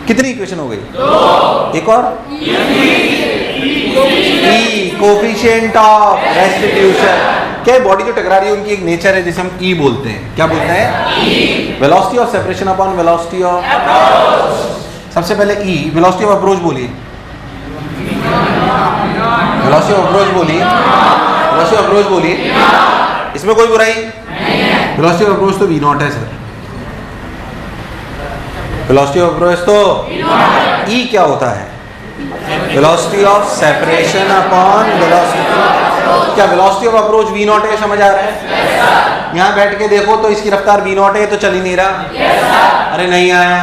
कितनी इक्वेशन हो गई? एक और, ई कोफिशिएंट ऑफ रेस्टिट्यूशन। क्या बॉडी जो टकरा रही है उनकी एक नेचर है जिसे हम ई बोलते हैं। क्या बोलते हैं? Velocity of separation upon velocity of, सबसे पहले ई वेलोसिटी ऑफ अप्रोच बोलिए, वेलोसिटी ऑफ अप्रोच बोलिए, वेलोसिटी ऑफ अप्रोच बोलिए, इसमें कोई बुराई? वेलोसिटी ऑफ अप्रोच तो वी नॉट है सर, वेलोसिटी ऑफ अप्रोच तो ई क्या होता है? Velocity of separation upon velocity. क्या velocity of approach V not है? समझ आ रहा है? यहाँ बैठ के देखो तो इसकी रफ्तार वी नॉट है, तो चल ही नहीं रहा। अरे नहीं आया।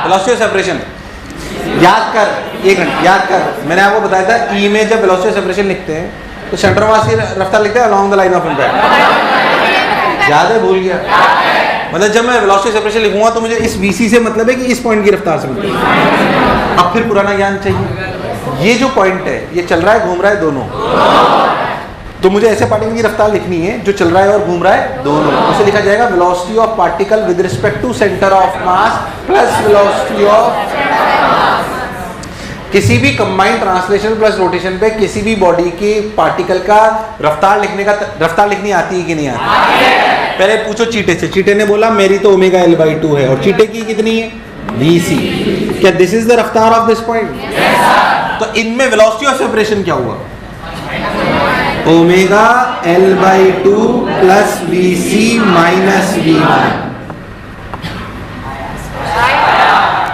वेलोसिटी ऑफ सेपरेशन याद कर, एक मिनट याद कर, मैंने आपको बताया था ई में जब वेलोसिटी ऑफ सेपरेशन लिखते हैं तो सेंटर मास की रफ्तार लिखते हैं along the line of impact. याद है? भूल गया? मतलब जब मैं वेलोसिटी सेपरेशन लिखूंगा तो मुझे इस वीसी से मतलब है कि इस पॉइंट की रफ्तार से मतलब है। अब फिर पुराना ज्ञान चाहिए। ये जो पॉइंट है ये चल रहा है घूम रहा है दोनों, तो मुझे ऐसे पार्टिकल की रफ्तार लिखनी है जो चल रहा है और घूम रहा है दोनों। उसे लिखा जाएगा velocity of particle with respect to centre of mass plus velocity of, किसी भी कंबाइंड ट्रांसलेशन प्लस रोटेशन पे किसी भी बॉडी की पार्टिकल का रफ्तार लिखने का, रफ्तार लिखनी आती है कि नहीं आती? पहले पूछो चीटे से। चीटे ने बोला मेरी तो ओमेगा एल बाई 2 है, और चीटे की कितनी है? वीसी। क्या दिस इज द रफ्तार ऑफ दिस पॉइंट? तो इनमें वेलोसिटी ऑफ सेपरेशन क्या हुआ? Omega L by 2 plus VC minus V1.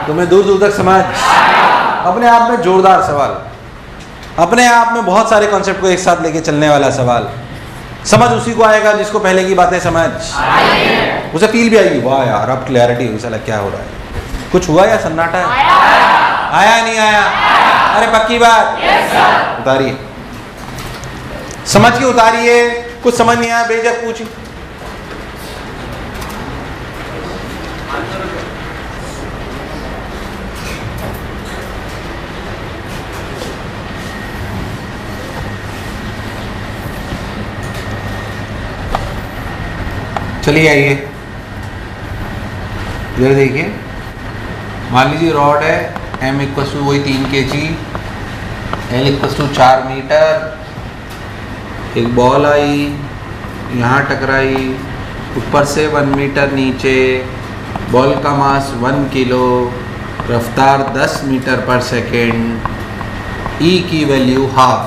तुम्हें दूर दूर तक समझ? अपने आप में जोरदार सवाल, अपने आप में बहुत सारे कॉन्सेप्ट को एक साथ लेके चलने वाला सवाल। समझ उसी को आएगा जिसको पहले की बातें समझ, उसे फील भी आएगी, वाह यार अब क्लैरिटी हुई, साला क्या हो रहा है, कुछ हुआ या सन्नाटा है? आया नहीं आया? अरे पक्की बात? उतारिए, समझ के उतारिए। कुछ समझ नहीं आया बेझक पूछिए। चलिए आइए इधर देखिए। मान लीजिए रॉड है m इक्वस टू वही 3 kg, l equals to 4 metre, एक बॉल आई यहाँ टकराई, ऊपर से 1 मीटर नीचे, बॉल का मास 1 किलो, रफ्तार 10 मीटर पर सेकेंड, e की वैल्यू हाफ।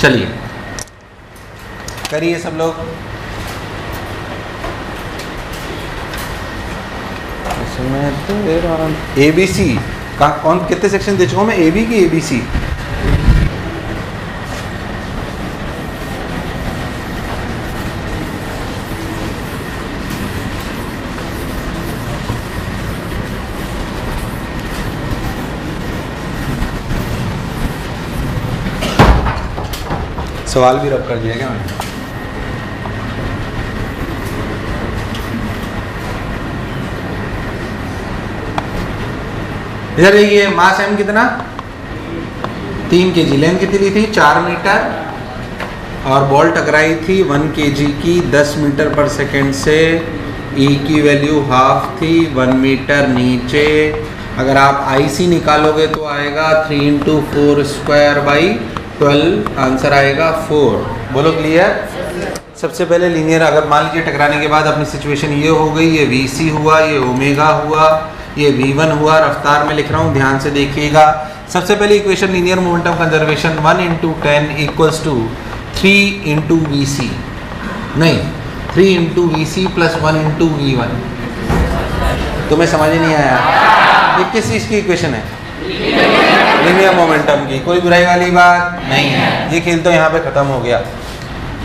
चलिए करिए सब लोग। ABC का कौन कितने सेक्शन दे चुका हूँ मैं? AB की ABC? सवाल भी रब कर दिया क्या मैंने? इधर देखिए मास m कितना? 3 kg, लेंथ कितनी थी? 4 मीटर, और बॉल टकराई थी 1 kg की 10 मीटर पर सेकेंड से, ई की वैल्यू हाफ थी 1 मीटर नीचे। अगर आप IC निकालोगे तो आएगा 3 × 4 स्क्वायर बाई 12, आंसर आएगा 4। बोलो क्लियर। सबसे पहले लीनियर, अगर मान लीजिए टकराने के बाद अपनी सिचुएशन ये हो गई, ये VC हुआ, ये ओमेगा हुआ, ये V1 हुआ, रफ्तार में लिख रहा हूँ, ध्यान से देखिएगा। सबसे पहले equation linear momentum conservation 1 × 10 equals to 3 × VC, नहीं 3 × VC प्लस 1 × V1। तुम्हें समझ नहीं आया? ये किस चीज़ की इक्वेशन है? लीनियर मोमेंटम की। कोई बुराई वाली बात नहीं है। ये खेल तो यहाँ पे ख़त्म हो गया।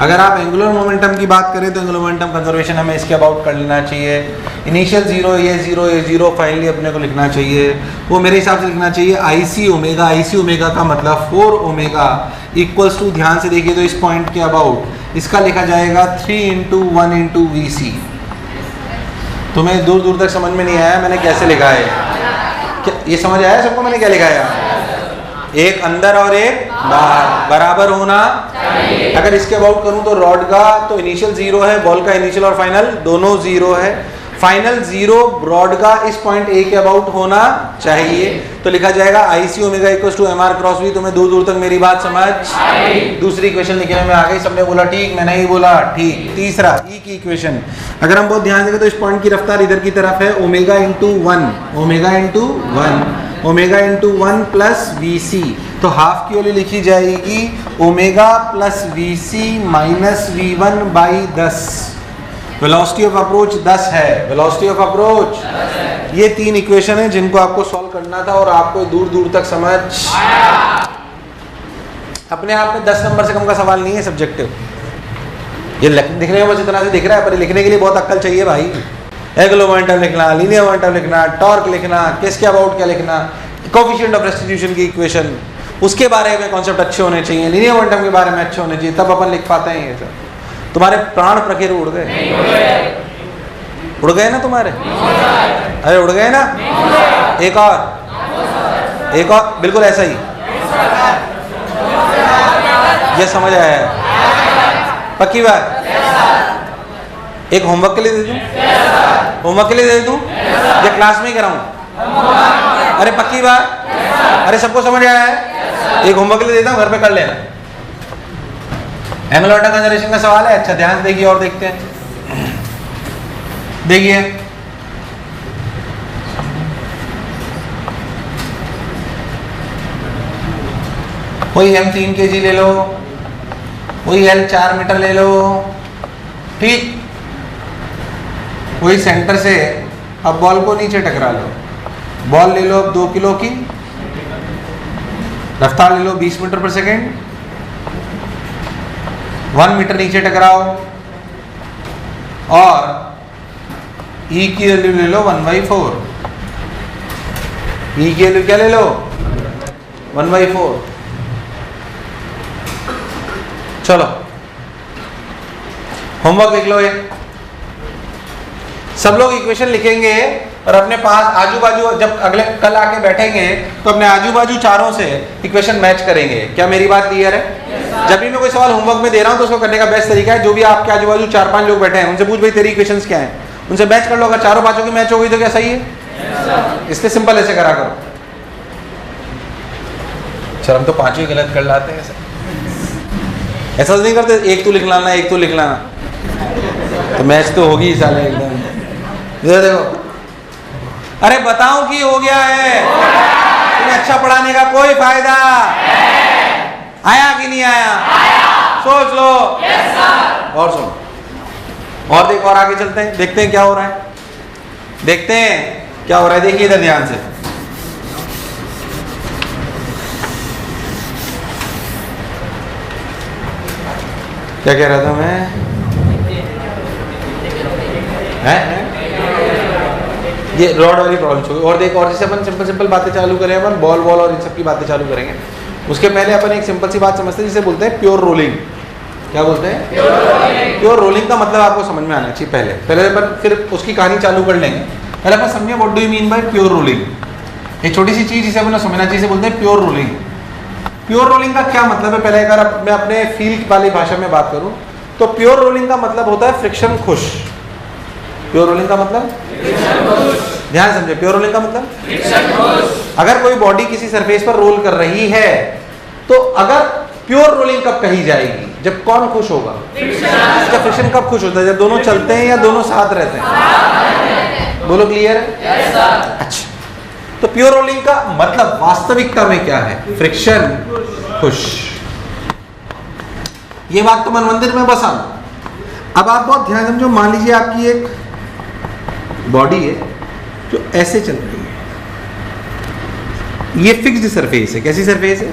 अगर आप एंगुलर मोमेंटम की बात करें तो एंगुलर मोमेंटम कंजर्वेशन हमें इसके अबाउट कर लेना चाहिए। इनिशियल जीरो, ये जीरो फाइनली अपने को लिखना चाहिए। वो मेरे हिसाब से लिखना चाहिए IC ओमेगा। IC ओमेगा का मतलब 4 ओमेगा इक्वल्स टू, ध्यान से देखिए तो इस पॉइंट के अबाउट इसका लिखा जाएगा 3 × 1 × VC। तुम्हें दूर दूर तक समझ में नहीं आया मैंने कैसे लिखा है? ये समझ आया सबको मैंने क्या लिखा है? एक अंदर और एक बाहर, बराबर होना। अगर इसके अबाउट करूं तो रॉड का तो इनिशियल जीरो है, बॉल का इनिशियल और फाइनल दोनों जीरो है। फाइनल जीरो रॉड का इस पॉइंट A के अबाउट होना चाहिए, तो लिखा जाएगा IC omega equals to MR cross V। तुम्हें दूर दूर तक मेरी बात समझ? दूसरी इक्वेशन लिखने में आ गई। सबने बोला ठीक, मैंने ही बोला ठीक। तीसरा E की इक्वेशन, अगर हम बहुत ध्यान देंगे तो इस पॉइंट की रफ्तार इधर की तरफ है, ओमेगा × 1, ओमेगा × 1 प्लस VC, तो हाफ की वैल्यू लिखी जाएगी omega plus VC minus V1 by 10। Velocity of approach 10 है, वेलोसिटी ऑफ अप्रोच। ये 3 इक्वेशन है जिनको आपको सॉल्व करना था और आपको दूर दूर तक समझ अपने आप में 10 नंबर से कम का सवाल नहीं है सब्जेक्टिव। ये दिखने में बस इतना से दिख रहा है, पर लिखने के लिए बहुत अक्ल चाहिए भाई। एंगुलर मोमेंटम लिखना, लीनियर मोमेंटम लिखना, टॉर्क लिखना, किसके अबाउट क्या लिखना, कोएफिशिएंट ऑफ रेस्टिट्यूशन की इक्वेशन, उसके बारे में कॉन्सेप्ट अच्छे होने चाहिए, लीनियर मोमेंटम के बारे में अच्छे होने चाहिए, तब अपन लिख पाते हैं ये सब। तुम्हारे प्राण प्रखेर उड़ गए? उड़ गए ना तुम्हारे? अरे उड़ गए ना? एक और बिल्कुल ऐसा ही। ये समझ आया है? पक्की बात? एक होमवर्क के लिए दे दूं? होमवर्क के लिए दे दूं या क्लास में ही कराऊं? अरे पक्की बात? अरे सबको समझ आया है? एक होमवर्क के लिए देता हूं, घर पे कर लेना। एंगुलर मोमेंटम कंजर्वेशन का सवाल है। अच्छा ध्यान से देखिए और देखते हैं। देखिए वही M 3 kg ले लो, वही L 4 मीटर ले लो, ठीक। वही सेंटर से अब बॉल को नीचे टकरा लो। बॉल ले लो अब 2 किलो की, रफ्तार ले लो 20 मीटर पर सेकेंड, 1 मीटर नीचे टकराओ और E की वैल्यू ले लो 1/4। E की वैल्यू क्या ले लो? 1/4। चलो होमवर्क लिख लो। ये सब लोग इक्वेशन लिखेंगे और अपने पास आजू बाजू जब अगले कल आके बैठेंगे तो अपने आजू बाजू चारों से इक्वेशन मैच करेंगे। क्या मेरी बात क्लियर है? जब भी मैं कोई सवाल होमवर्क में दे रहा हूं तो उसको करने का बेस्ट तरीका है, जो भी आपके आजू बाजू 4-5 लोग बैठे हैं उनसे पूछ भाई तेरी इक्वेशंस क्या हैं, उनसे मैच कर लो। अगर चारों पांचों की मैच हो गई तो क्या सही है? इसलिए सिंपल ऐसे करा करो। चल हम तो पांचों ही गलत कर लाते हैं। ऐसा नहीं करते एक तू लिख लाना एक तू लिख लाना, तो मैच तो होगी साले एकदम। देखो अरे बताऊं कि हो गया है? तुम्हें अच्छा पढ़ाने का कोई फायदा आया कि नहीं आया? सोच लो। और सुनो और देखो और आगे चलते हैं, देखते हैं क्या हो रहा है, देखते हैं क्या हो रहा है। देखिए इधर ध्यान से, क्या कह रहा था मैं? है ये रॉड वाली प्रॉब्लम छोड़ और देख, और जैसे अपन सिंपल बातें चालू करें, अपन बॉल और इन सब की बातें चालू करेंगे। उसके पहले अपन एक सिंपल सी बात समझते हैं जिसे बोलते हैं प्योर रोलिंग। क्या बोलते हैं? प्योर रोलिंग का मतलब आपको समझ में आना चाहिए। पहले अपन फिर उसकी कहानी चालू कर लेंगे। पहले अपन समझिए what do you mean by pure rolling. एक छोटी सी चीज जिसे अपन समझना चाहिए, बोलते हैं प्योर रोलिंग। प्योर रोलिंग का क्या मतलब है? पहले अगर मैं अपने फील्ड वाली भाषा में बात करूं तो प्योर रोलिंग का मतलब होता है फ्रिक्शन खुश। प्योर रोलिंग का मतलब, ध्यान समझे, प्योर रोलिंग का मतलब फ्रिक्शन खुश। अगर कोई बॉडी किसी सरफेस पर रोल कर रही है तो अगर प्योर रोलिंग कब कही जाएगी? जब कौन खुश होगा? जब फ्रिक्शन कब खुश होता है? जब दोनों चलते हैं या दोनों साथ रहते हैं? बोलो क्लियर है? अच्छा, तो प्योर रोलिंग का मतलब वास्तविकता में क्या है? फ्रिक्शन खुश। ये बात तो मन मंदिर में बस आना। अब आप बहुत ध्यान समझो, मान लीजिए आपकी एक बॉडी है जो ऐसे चल रही है, ये फिक्स्ड सरफेस है। कैसी सरफेस है?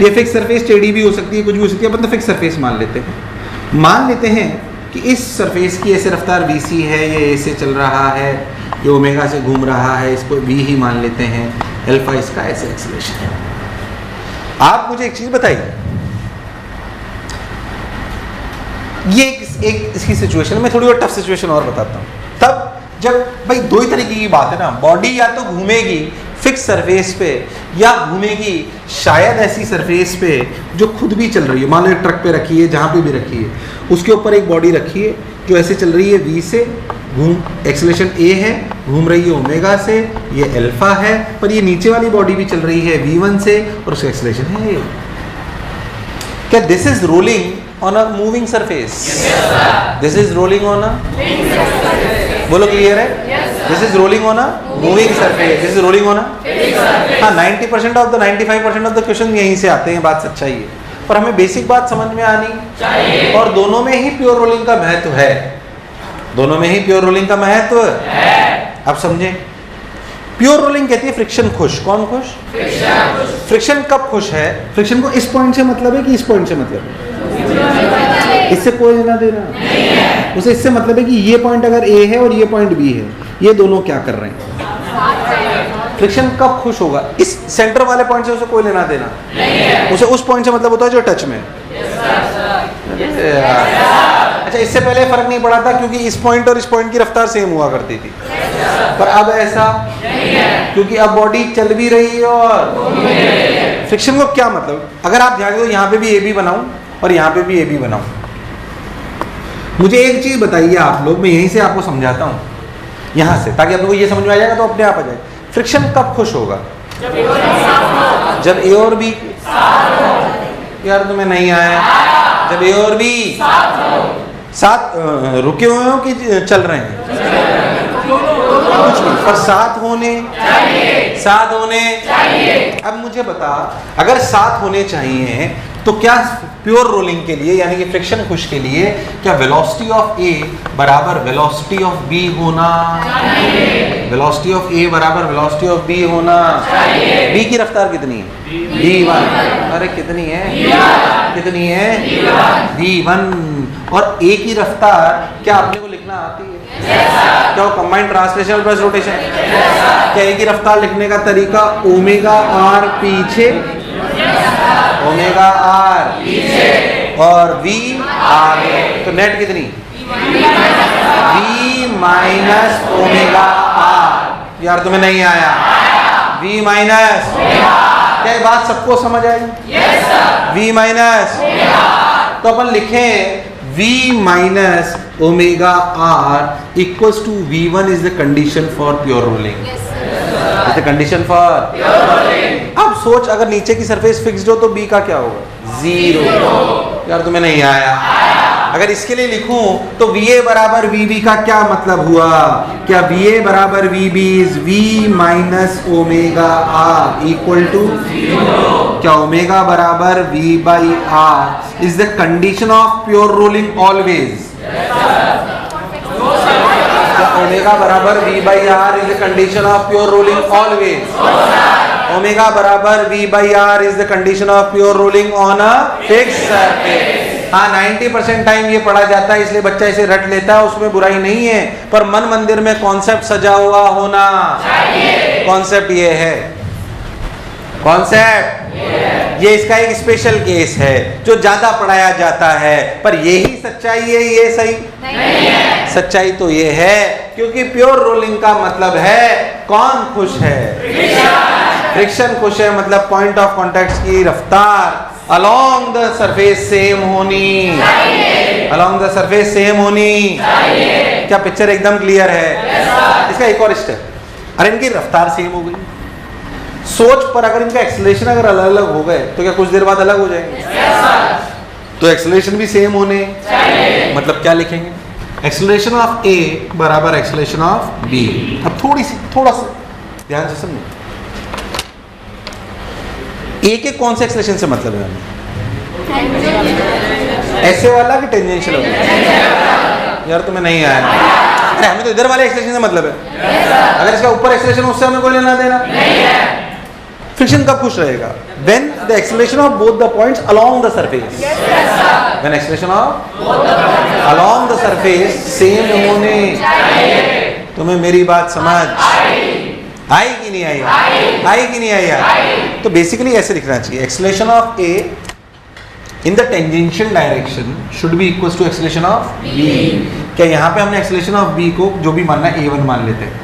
ये फिक्स सरफेस टेढ़ी भी हो सकती है, कुछ भी हो सकती है, मतलब फिक्स सरफेस मान लेते हैं। मान लेते हैं कि इस सरफेस की ऐसे रफ्तार vc है, ये ऐसे चल रहा है, ये ओमेगा से घूम रहा है, इसको v ही मान लेते हैं, अल्फा इसका ऐसे एक्सेलरेशन है। आप मुझे एक चीज बताइए, ये एक इसकी सिचुएशन में थोड़ी और टफ सिचुएशन और बताता हूँ। तब जब भाई दो ही तरीके की बात है ना, बॉडी या तो घूमेगी फिक्स सरफेस पे या घूमेगी शायद ऐसी सरफेस पे जो खुद भी चल रही है। मान लो ट्रक पे रखी है, जहाँ पे भी रखी है, उसके ऊपर एक बॉडी रखी है जो ऐसे चल रही है v से, एक्सेलरेशन a है, घूम रही है ओमेगा से, ये अल्फा है, पर ये नीचे वाली बॉडी भी चल रही है v1 से और उसका एक्सेलरेशन है a। क्या this is rolling on a moving surface? This is rolling on अ, बोलो क्लियर है? This is rolling on a moving surface, this is rolling on अ, हाँ 90% of the 95% of the question यहीं से आते हैं, बात सच्चाई है। पर हमें बेसिक बात समझ में आनी चाहिए, और दोनों में ही प्योर रोलिंग का महत्व है, दोनों में ही प्योर रोलिंग का महत्व है। अब समझे, प्योर रोलिंग कहती है फ्रिक्शन खुश। कौन खुश? फ्रिक्शन कब खुश है? फ्रिक्शन को इस पॉइंट से मतलब है कि इस पॉइंट से मतलब है? इससे कोई लेना देना नहीं है। उसे इससे मतलब है कि ये पॉइंट अगर A है और ये पॉइंट B है, ये दोनों क्या कर रहे हैं? फ्रिक्शन कब खुश होगा? इस सेंटर वाले पॉइंट से उसे कोई लेना देना नहीं है। उसे उस पॉइंट से मतलब होता है जो टच में। अच्छा, इससे पहले फर्क नहीं पड़ा था क्योंकि इस पॉइंट और इस पॉइंट की रफ्तार सेम हुआ करती थी, पर अब ऐसा नहीं है क्योंकि अब बॉडी चल भी रही है और फ्रिक्शन को क्या मतलब, अगर आप ध्यान दो यहाँ पे भी ए बी बनाऊं और यहाँ पे भी ए बी बनाऊं, मुझे एक चीज बताइए आप लोग, मैं यहीं से आपको समझाता हूँ यहाँ से, ताकि आप लोगों को ये समझ में आ जाएगा तो अपने आप आ जाए। फ्रिक्शन कब खुश होगा? जब ए और बी, यार तुम्हें नहीं आया, जब ए और बी साथ रुके हुए हो कि चल रहे हैं? कुछ नहीं, पर साथ होने चाहिए। अब मुझे बता, अगर साथ होने चाहिए तो क्या प्योर रोलिंग के लिए यानी कि फ्रिक्शन खुश के लिए क्या वेलोसिटी ऑफ ए बराबर वेलोसिटी ऑफ बी होना चाहिए? वेलोसिटी ऑफ ए बराबर वेलोसिटी ऑफ बी होना चाहिए। बी की रफ्तार कितनी है? v1। अरे कितनी है? कितनी है? v1। और ए की रफ्तार क्या अपने को लिखना आती है? क्या वो कंबाइंड ट्रांसलेशन प्लस रोटेशन? क्या ए की रफ्तार लिखने का तरीका ओमेगा आर पीछे, ओमेगा आर पीछे और v आगे, तो नेट कितनी? v minus omega R. यार तुम्हें नहीं आया? v माइनस, क्या ये बात सबको समझ आई? v माइनस, तो अपन लिखें v minus omega R equals to v1 is the condition for pure rolling. Is the condition for pure rolling. अब सोच, अगर नीचे की सरफेस फिक्स्ड हो तो b का क्या होगा? 0। यार तुम्हें नहीं आया? अगर इसके लिए लिखूं तो VA बराबर VB का क्या मतलब हुआ? क्या VA बराबर VB is V minus omega R equal to 0। क्या ओमेगा बराबर V by R is the condition of pure rolling always? क्या ओमेगा बराबर V by R is the condition of pure rolling always? Omega बराबर V by R is the condition of pure rolling on a fixed surface. हाँ 90% time ये पढ़ा जाता है इसलिए बच्चा इसे रट लेता है, उसमें बुराई नहीं है, पर मन मंदिर में कॉन्सेप्ट सजा हुआ होना चाहिए। कॉन्सेप्ट ये है, कॉन्सेप्ट ये इसका एक स्पेशल केस है जो ज्यादा पढ़ाया जाता है, पर यही सच्चाई है, ये सही नहीं है। सच्चाई तो ये है क्योंकि प्योर रोलिंग का मतलब है कौन खुश है? फ्रिक्शन खुश है मतलब पॉइंट ऑफ कांटेक्ट की रफ्तार अलोंग द सरफेस सेम होनी, अलोंग द सरफेस सेम होनी। क्या पिक्चर एकदम क्लियर है? इसका एक और स्टेप, अरे इनकी रफ्तार सेम हो गई, सोच पर अगर इनका एक्सेलरेशन अगर अलग अलग हो गए तो क्या कुछ देर बाद अलग हो जाएंगे? तो एक्सेलरेशन भी सेम होने, मतलब क्या लिखेंगे? एक्सेलरेशन ऑफ ए बराबर एक्सेलरेशन ऑफ बी। अब थोड़ा सा ध्यान से समझो, ए के कौन से एक्सेलरेशन से मतलब है हमें? ऐसे वाला कि टेंजेंशियल वाला? यार तुम्हें नहीं आया, अरे हमें तो इधर वाले एक्सेलरेशन से मतलब है। अगर इसका ऊपर एक्सेलरेशन उससे हमें कोई लेना देना नहीं है। फ्रिक्शन कब खुश रहेगा? when the acceleration of both the points along the surface, when acceleration of along the surface same होने। तुम्हें मेरी बात समझ आई कि नहीं आई? आई कि नहीं आई? तो बेसिकली ऐसे लिखना चाहिए, acceleration of A in the tangential direction should be equal to acceleration of B. क्या यहाँ पे हमने एक्सेलरेशन ऑफ बी को जो भी मानना है a1 मान लेते हैं,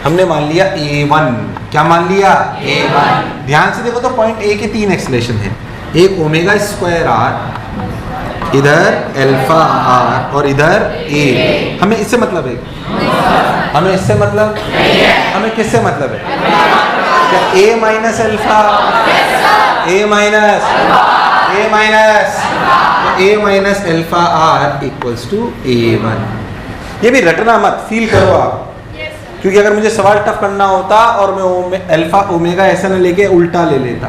हमने मान लिया a1। क्या मान लिया? a1। ध्यान से देखो तो पॉइंट ए के 3 एक्सेलरेशन है, एक ओमेगा स्क्वायर आर, इधर अल्फा आर और इधर ए। हमें इससे मतलब है? हमें इससे मतलब हमें किससे मतलब है? क्या A minus alpha, A minus alpha R equals to a1। ये भी रटना मत, फील करो आप, क्योंकि अगर मुझे सवाल टफ करना होता और मैं अल्फा ओमेगा ऐसा न लेके उल्टा ले लेता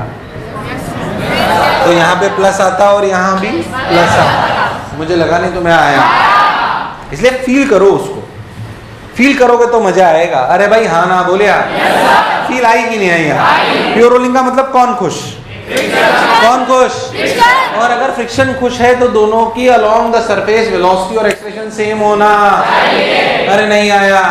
तो यहाँ पे प्लस आता और यहाँ भी प्लस आता, मुझे लगा नहीं तो मैं आया। इसलिए फील करो उसको, फील करोगे तो मजा आएगा। अरे भाई हाँ ना बोले आप, फील आई कि नहीं आई? यहाँ प्योर रोलिंग का मतलब कौन खुश? कौन खुश? और अगर फ्रिक्शन खुश है तो दोनों की अलोंग द सरफेस वेलोसिटी और एक्सेलरेशन सेम होना। अरे नहीं आया?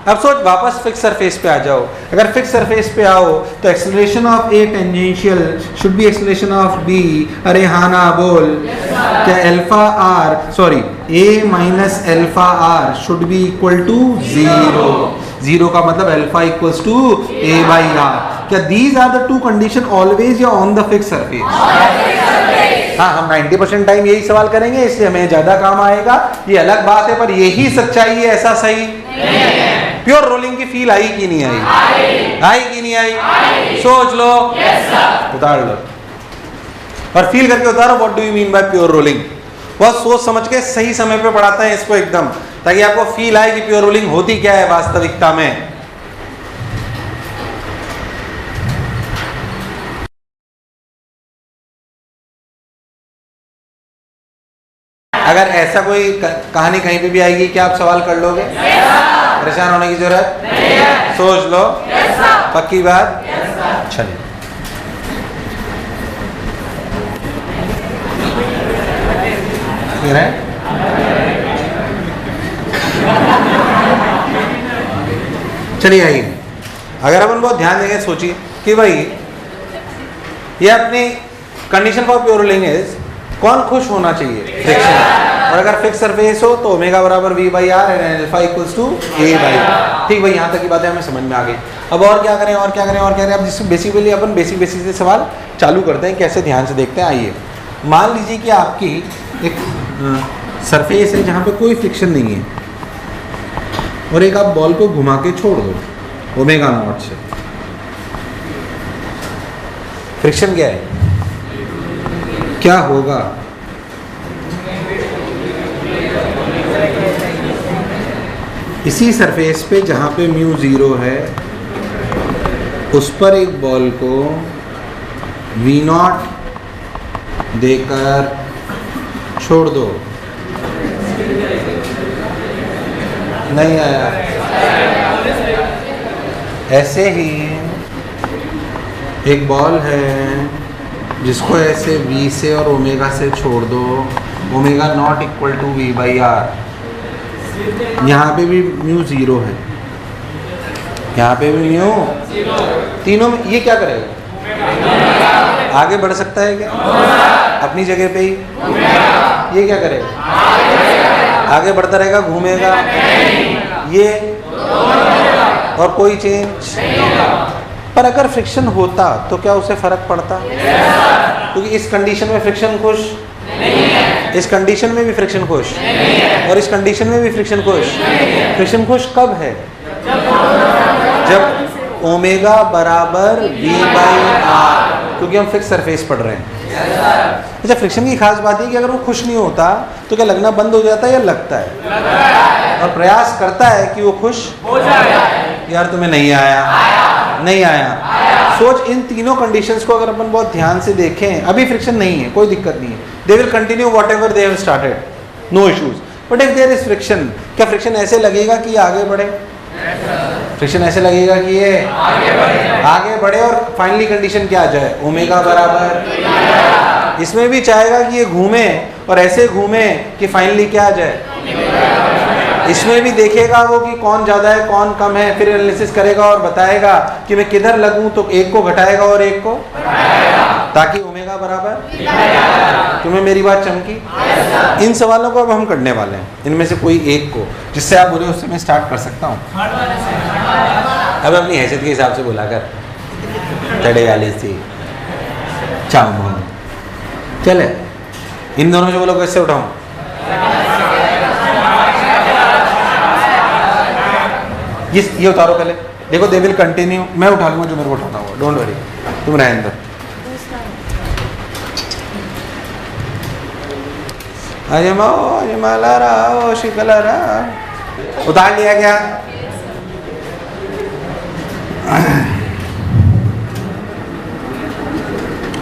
अब सोच, वापस फिक्स सरफेस पे आ जाओ। अगर फिक्स सरफेस पे आओ तो acceleration of A tangential should be acceleration of B. अरे हाँ ना बोल। क्या alpha R sorry A minus alpha R should be equal to 0। 0 का मतलब alpha equals to A by R. क्या these are the two condition always या on the fix surface? हाँ, हम 90% टाइम यही सवाल करेंगे, इसलिए हमें ज्यादा काम आएगा। ये अलग बात है, पर यही सच्चाई है, ऐसा सही नहीं है। प्योर रोलिंग की फील आई कि नहीं आई? आई कि नहीं आई? सोच लो, उतार लो और फील करके उतारो। What do you mean by pure rolling? बहुत सोच समझ के सही समय पे पढ़ाते हैं इसको एकदम, ताकि आपको फील आए कि प्योर रोलिंग होती क्या है वास्तविकता में। अगर ऐसा कोई कहानी कहीं पे भी आएगी, क्या आप सवाल कर लोगे? परेशान होने की जरूरत नहीं है। सोच लो, पक्की बात। चलिए, चलिए आइए। अगर अपन बहुत ध्यान देंगे, सोचिए कि भाई ये अपनी condition for pure rolling is कौन खुश होना चाहिए? फ्रिक्शन। और अगर फिक्स सरफेस हो तो ओमेगा बराबर v by R and alpha equals to a by R. ठीक भाई, यहाँ तक की बातें हमें समझ में आ गई। अब और क्या करें और क्या करें और क्या करें? अब जिससे बेसिकली अपन बेसिक से सवाल चालू करते हैं। कैसे? ध्यान से देखते हैं। आइए, मान लीजिए कि आपकी एक सरफेस है जहाँ पे कोई फ्रिक्शन नहीं है और एक आप बॉल को घुमा के छोड़ दो ओमेगा नॉट से। फ्रिक्शन क्या है? क्या होगा? इसी सरफेस पे जहाँ पे म्यू 0 है उस पर एक बॉल को v0 देकर छोड़ दो। नहीं आया? ऐसे ही एक बॉल है जिसको ऐसे v से और ओमेगा से छोड़ दो, omega not equal to v by R. यहाँ पे भी म्यू 0 है, यहाँ पे भी म्यू, तीनों में ये क्या करेगा? आगे बढ़ सकता है क्या? अपनी जगह पे ही। ये क्या करेगा? आगे बढ़ता रहेगा, घूमेगा। ये और कोई चेंज? पर अगर फ्रिक्शन होता तो क्या उसे फर्क पड़ता? क्योंकि इस कंडीशन में फ्रिक्शन खुश नहीं है, इस कंडीशन में भी फ्रिक्शन खुश नहीं है, और इस कंडीशन में भी फ्रिक्शन खुश नहीं है। फ्रिक्शन खुश कब है? जब ओमेगा बराबर v/r, क्योंकि हम फिक्स सरफेस पढ़ रहे हैं। अच्छा, फ्रिक्शन की खास बात है कि अगर वो खुश नहीं होता तो क्या लगना बंद हो जाता है या लगता है? और प्रयास करता है कि वो खुश हो जाए। यार तुम्हें नहीं आया, नहीं आया। सोच, इन तीनों कंडीशंस को अगर अपन बहुत ध्यान से देखें, अभी फ्रिक्शन नहीं है, कोई दिक्कत नहीं है, they will continue whatever they have started, no issues. But if there is friction, क्या फ्रिक्शन ऐसे लगेगा कि ये आगे बढ़े? फ्रिक्शन ऐसे लगेगा कि ये आगे बढ़े और फाइनली कंडीशन क्या आ जाए? ओमेगा बराबर। इसमें भी चाहेगा कि ये घूमे और ऐसे घूमे कि फाइनली क्या आ जाए? इसमें भी देखेगा वो कि कौन ज़्यादा है कौन कम है, फिर एनालिसिस करेगा और बताएगा कि मैं किधर लगूं, तो एक को घटाएगा और एक को, ताकि ओमेगा बराबर। तुम्हें मेरी बात चमकी? इन सवालों को अब हम करने वाले हैं, इनमें से कोई एक को, जिससे आप बोले उससे मैं स्टार्ट कर सकता हूँ। अब अपनी हैसियत के हिसाब से बुलाकर चढ़े वाली थी चाऊ चले, इन दोनों से बोलो कैसे उठाऊं? ये उतारो पहले, देखो दे विल कंटिन्यू। मैं उठा लूंगा जो मेरे को उठाना होगा, डोंट वरी, तुम रहे अंदर। अरे माओ, अरे माला राओ, शिकला रा, उतार लिया क्या?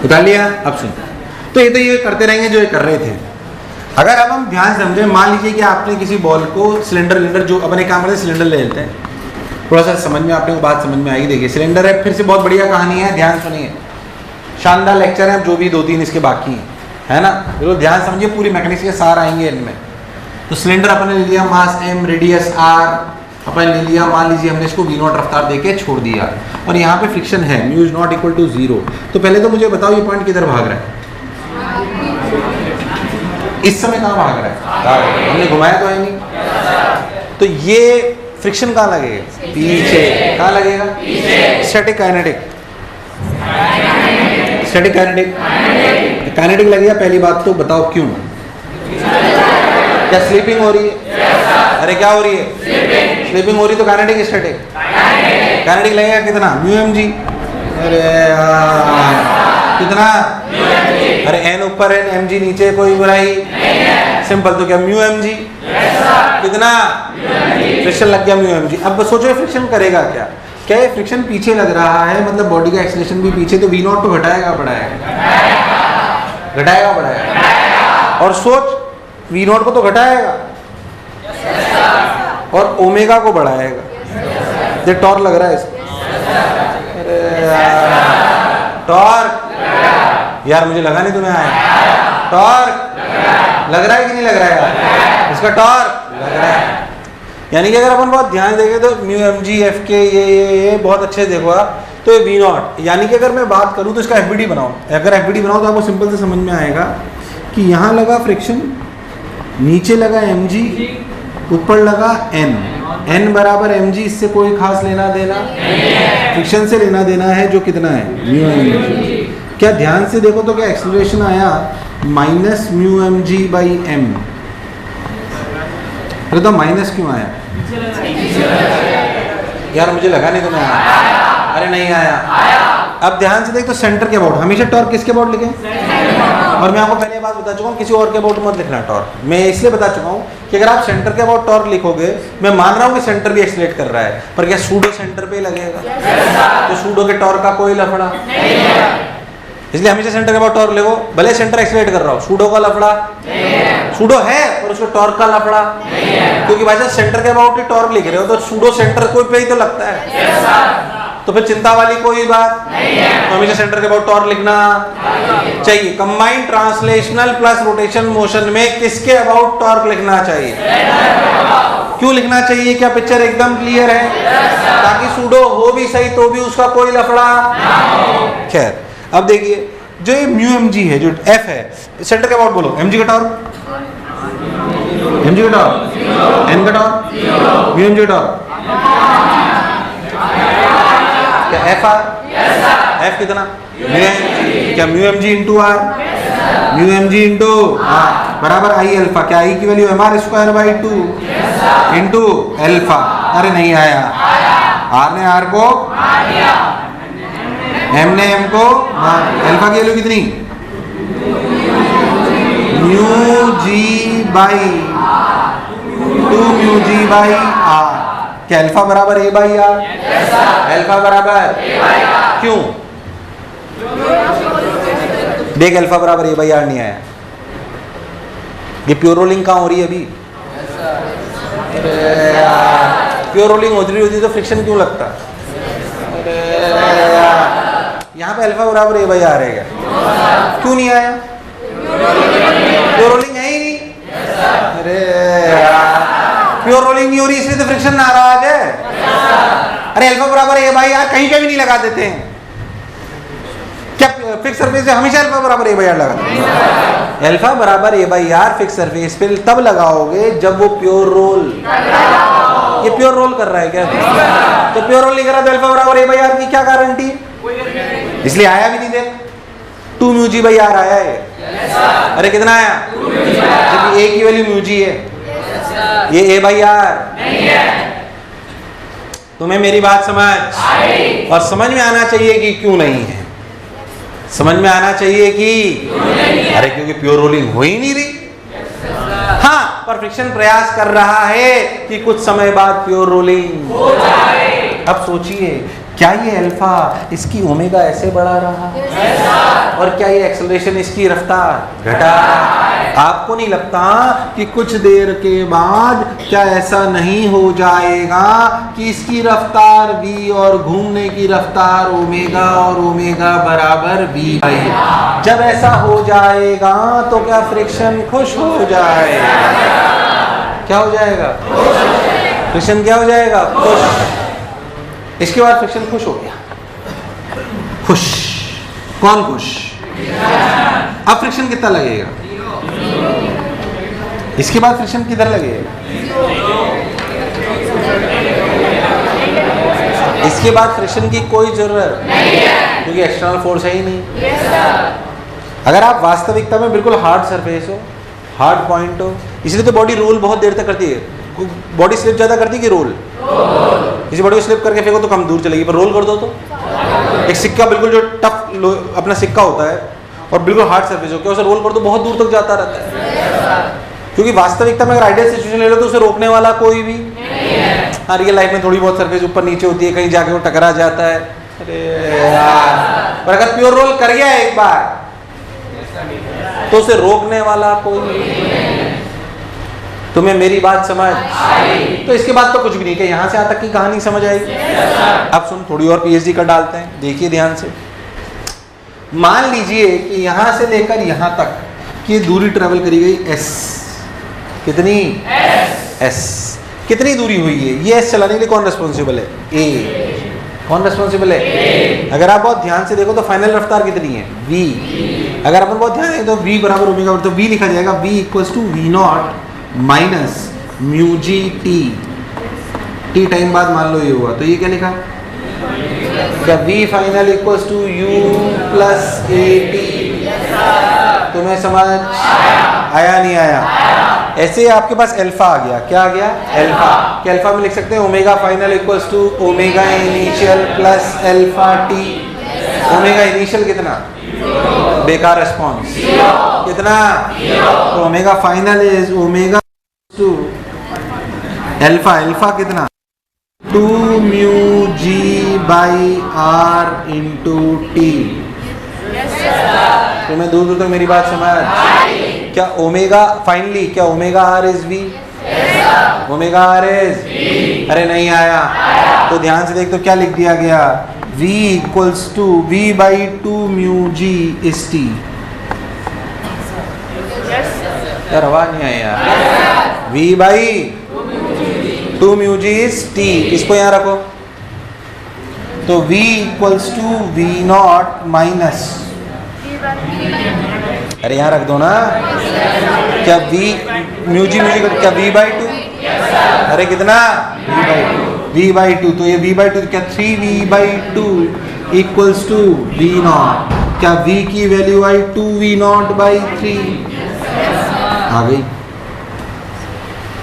उतार लिया? अब सुन, तो ये करते रहेंगे जो ये कर रहे थे। अगर अब हम ध्यान समझें, मान लीजिए कि आपने किसी बॉल को सिलेंडर जो अपन एक काम करते हैं, सिलेंडर ले लेते हैं, थोड़ा सा समझ में, आपने को बात समझ में आएगी। देखिए सिलेंडर है, फिर से बहुत बढ़िया कहानी है, ध्यान सुनिए, शानदार लेक्चर है, जो भी 2-3 इसके बाकी हैं, है ना, बिल्कुल ध्यान समझिए, पूरी मैकेनिक्स के सार आएंगे इनमें। तो सिलेंडर अपन ने ले लिया, मास m, रेडियस r अपन ले लिया, मान लीजिए हमने इसको v0 रफ्तार देके छोड़ दिया, और यहाँ पे फ्रिक्शन है, mu is not equal to 0। तो पहले तो मुझे बताओ ये पॉइंट किधर भाग रहा है? इस समय कहाँ भाग रहा है? हमने घुमाया तो है नहीं। तो ये फ्रिक्शन कहाँ लगेगा? पीछे। कहाँ लगेगा? Static kinetic, static kinetic, kinetic लगेगा। पहली बात तो बताओ क्यों? क्या स्लीपिंग हो रही है? अरे क्या हो रही है? स्लीपिंग हो रही, तो काइनेटिक स्टैटिक, काइनेटिक लगेगा कितना? Mu M G. अरे कितना? अरे एन ऊपर है, एम जी नीचे, कोई बुराई सिंपल। तो क्या म्यू एम जी? कितना? फ्रिक्शन लग गया म्यू एम जी। अब सोचो फ्रिक्शन करेगा क्या? क्या ये फ्रिक्शन पीछे लग रहा है, मतलब बॉडी का एक्सेलरेशन भी पीछे, तो v0 तो घटाएगा बढ़ाएगा? घटाएगा बढ़ाएगा। और सोच v0 को तो घटाएगा और ओमेगा को बढ़ाएगा। ये टॉर्क लग रहा है इसको। अरे टॉर्क यार, मुझे लगा नहीं तुम्हें आया। टॉर्क लग रहा है कि नहीं लग रहा है यार? इसका टॉर्क लग रहा है। यानी कि अगर अपन बहुत ध्यान देंगे तो म्यू एम जी एफ के ये बहुत अच्छे देखो आप, तो ये v0, यानी कि अगर मैं बात करूं तो इसका एफबीडी बनाओ। अगर एफबीडी बनाओ तो आपको सिंपल से समझ में आएगा कि यहाँ लगा फ्रिक्शन, नीचे लगा mg, ऊपर लगा n, n बराबर mg, इससे कोई खास लेना देना फ्रिक्शन से लेना देना है, जो कितना है? Mu mg। क्या ध्यान से देखो तो क्या एक्सेलरेशन आया? Minus mu mg by m। तो माइनस क्यों आया यार? मुझे लगा नहीं तुम्हें आया। अरे नहीं आया। अब ध्यान से देख, तो सेंटर के अबाउट हमेशा टॉर्क किसके अबाउट लिखें? और मैं आपको पहले बात बता चुका हूँ, किसी और के अबाउट मत लिखना टॉर्क। मैं इसलिए बता चुका हूँ कि अगर आप सेंटर के अबाउट टॉर्क लिखोगे, मैं मान रहा हूँ कि सेंटर भी एक्सीलरेट कर रहा है, पर क्या सूडो सेंटर पे लगेगा? तो सूडो के टॉर्क का कोई लफड़ा नहीं है। इसलिए हमेशा सेंटर के अबाउट टॉर्क लिखो, भले सेंटर एक्सीलरेट कर रहा हो, सूडो का लफड़ा सूडो है और उसको टॉर्क का लफड़ा, क्योंकि भाई साहब सेंटर के अबाउट ही टॉर्क लिख रहे हो, तो सूडो सेंटर कोई पे ही तो लगता है। तो फिर चिंता वाली कोई बात नहीं है। तो हमेशा सेंटर के अबाउट टॉर्क लिखना चाहिए। Combined translational plus rotation motion में किसके अबाउट टॉर्क लिखना चाहिए? क्यों लिखना चाहिए? क्या पिक्चर एकदम क्लियर है? ताकि सूडो हो भी सही तो भी उसका कोई लफड़ा। खैर, अब देखिए जो ये म्यू एम जी है, जो एफ है, सेंटर के अबाउट बोलो, एम जी का टॉर्क, एम जी का टॉर्क, एन का टॉर्क, म्यू एम जी का टॉर्क, क्या एफ आर? एफ कितना म्यू एम जी, क्या mu M G into R, mu M G into बराबर आई अल्फा, क्या आई की value M R square by 2 into alpha. अरे नहीं आया, आर ने आर को, एम ने एम को, अल्फा की वैल्यू कितनी mu G by 2 mu G by R, क्या अल्फा बराबर ए बाई आर, अल्फा बराबर क्यों देख अल्फा बराबर ए बाई आर नहीं आया, ये प्योर रोलिंग कहाँ हो रही है अभी, प्योर रोलिंग होती तो फ्रिक्शन क्यों लगता, यहाँ पे अल्फा बराबर ए बाई आर है क्या, क्यों नहीं आया, प्योर रोलिंग है ही नहीं, अरे प्योर रोलिंग नहीं हो रही इसलिए तो फ्रिक्शन नाराज है। अरे अल्फा बराबर ए बाई आर कहीं पे भी नहीं लगा देते हैं क्या, फिक्स सरफेस पे हमेशा अल्फा बराबर ए बाई आर लगाते हैं, अल्फा बराबर A by are fix surface पे तब लगाओगे जब वो प्योर रोल, ये प्योर रोल कर रहा है क्या, तो प्योर रोल नहीं कर रहा तो अल्फा बराबर ए बाई आर की क्या गारंटी, इसलिए आया भी नहीं देख 2 म्यू जी बाई आर आया है, अरे कितना आया, जबकि ए की वैल्यू म्यू जी है, ये ए बाई आर नहीं है। तुम्हें मेरी बात समझ और समझ में आना चाहिए कि क्यों नहीं है, समझ में आना चाहिए कि अरे क्योंकि प्योर रोलिंग हो ही नहीं रही, हाँ पर फ्रिक्शन प्रयास कर रहा है कि कुछ समय बाद प्योर रोलिंग हो जाए। अब सोचिए क्या ये अल्फा इसकी ओमेगा ऐसे बढ़ा रहा है और क्या ये एक्सेलरेशन इसकी रफ्तार घटा रहा है, आपको नहीं लगता कि कुछ देर के बाद क्या ऐसा नहीं हो जाएगा कि इसकी रफ्तार v और घूमने की रफ्तार ओमेगा और ओमेगा बराबर v, जब ऐसा हो जाएगा तो क्या फ्रिक्शन खुश हो जाएगा, क्या हो जाएगा, फ्रिक्शन क्या हो जाएगा, खुश। इसके बाद फ्रिक्शन खुश हो गया, खुश, कौन खुश, अब फ्रिक्शन कितना लगेगा, इसके बाद फ्रिक्शन किधर लगेगा, इसके बाद फ्रिक्शन की कोई जरूरत नहीं है क्योंकि एक्सटर्नल फोर्स है ही नहीं। अगर आप वास्तविकता में बिल्कुल हार्ड सरफेस हो, हार्ड पॉइंट हो, इसलिए तो बॉडी रोल बहुत देर तक करती है, बॉडी स्लिप ज्यादा करती है कि रोल, किसी बॉडी को स्लिप करके फेंको तो कम दूर चलेगी, पर रोल कर दो तो एक सिक्का बिल्कुल जो टफ अपना सिक्का होता है और बिल्कुल हार्ड सरफेस हो, क्या उसे रोल कर दो बहुत दूर तक जाता रहता है, क्योंकि वास्तविकता में अगर आइडियल सिचुएशन ले लो तो उसे रोकने वाला कोई भी नहीं है। हाँ रियल लाइफ में थोड़ी बहुत सरफेस ऊपर नीचे होती है, कहीं जाके वो टकरा जाता है, अरे यार, पर अगर प्योर रोल कर गया एक बार तो उसे रोकने वाला कोई नहीं। तुम्हें मेरी बात समझ, तो इसके बाद तो कुछ भी नहीं, कि यहाँ से यहाँ तक की कहानी समझ आएगी। अब सुन थोड़ी और पीएचडी कर डालते हैं, देखिए ध्यान से। मान लीजिए कि यहाँ से लेकर यहाँ तक की दूरी ट्रेवल करी गई s, कितनी s, कितनी दूरी हुई है, ये s चलाने के लिए कौन रेस्पॉन्सिबल है, a, कौन रेस्पॉन्सिबल है, अगर आप बहुत ध्यान से देखो तो फाइनल रफ्तार कितनी है v, अगर अपन बहुत ध्यान दें तो v बराबर ओमेगा, तो v लिखा जाएगा v equals to v naught minus mu G T time बाद मान लो ये हुआ तो ये क्या लिखा, क्या v final equals to u plus A T, तुम्हें समझ आया नहीं आया, ऐसे आपके पास अल्फा आ गया, क्या आ गया अल्फा, क्या अल्फा में लिख सकते हैं omega final equals to omega initial plus alpha T, omega initial कितना, बेकार रिस्पॉन्स कितना, तो omega final is omega to alpha, alpha कितना 2 mu G by R into T. तुम्हें दूर दूर तक मेरी बात समझ, क्या ओमेगा फाइनली क्या omega R is V, omega R is, अरे नहीं आया, तो ध्यान से देख तो क्या लिख दिया गया, v equals to v by 2 mu G is T, यार आवाज नहीं आई यार, v by 2 mu G is T, इसको यहाँ रखो, तो v equals to v naught minus, अरे यहाँ रख दो ना, क्या v म्यू जी क्या v बाई 2, अरे कितना v बाई 2, तो ये v बाई 2 क्या 3v by 2 equals to V naught. क्या v की वैल्यू आई 2v0/3 आ गई।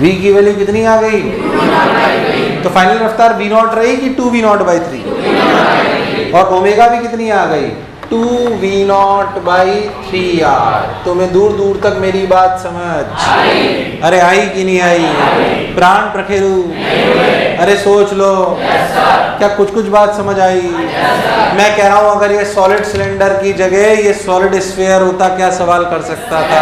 v की वैल्यू कितनी आ गई? तो फाइनल रफ्तार v0 रही कि 2v0/3? और ओमेगा भी कितनी आ गई? 2v0/3 यार। तुम्हें दूर दूर तक मेरी बात समझ अरे आई कि नहीं आई? प्राण प्रखेरु अरे सोच लो। क्या कुछ कुछ बात समझ आई? मैं कह रहा हूं अगर ये सॉलिड सिलेंडर की जगह ये सॉलिड स्फीयर होता क्या सवाल कर सकता था?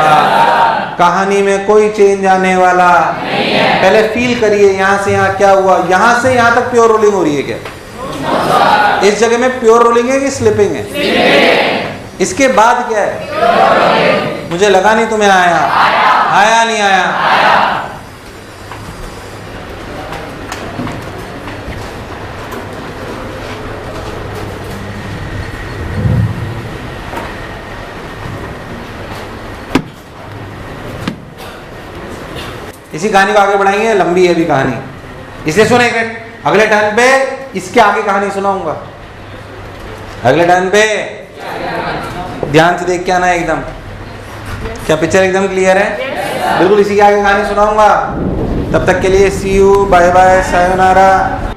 कहानी में कोई चेंज आने वाला नहीं है। पहले फील करिए यहाँ से यहाँ क्या हुआ। यहाँ से यहाँ तक प्योर रोलिंग हो रही है क्या? इस जगह में प्योर रोलिंग है कि स्लिपिंग है? इसके बाद क्या है? मुझे लगा नहीं तुम्हें आया नहीं आया। इसी कहानी को आगे बढ़ाएंगे, लंबी है अभी कहानी, इसलिए सुने अगले टर्न पे इसके आगे कहानी सुनाऊंगा। अगले टर्न पे ध्यान से देख के आना है एकदम। क्या पिक्चर एकदम क्लियर है? बिल्कुल इसी के आगे कहानी सुनाऊंगा। तब तक के लिए सी यू, बाय बाय, सायोनारा।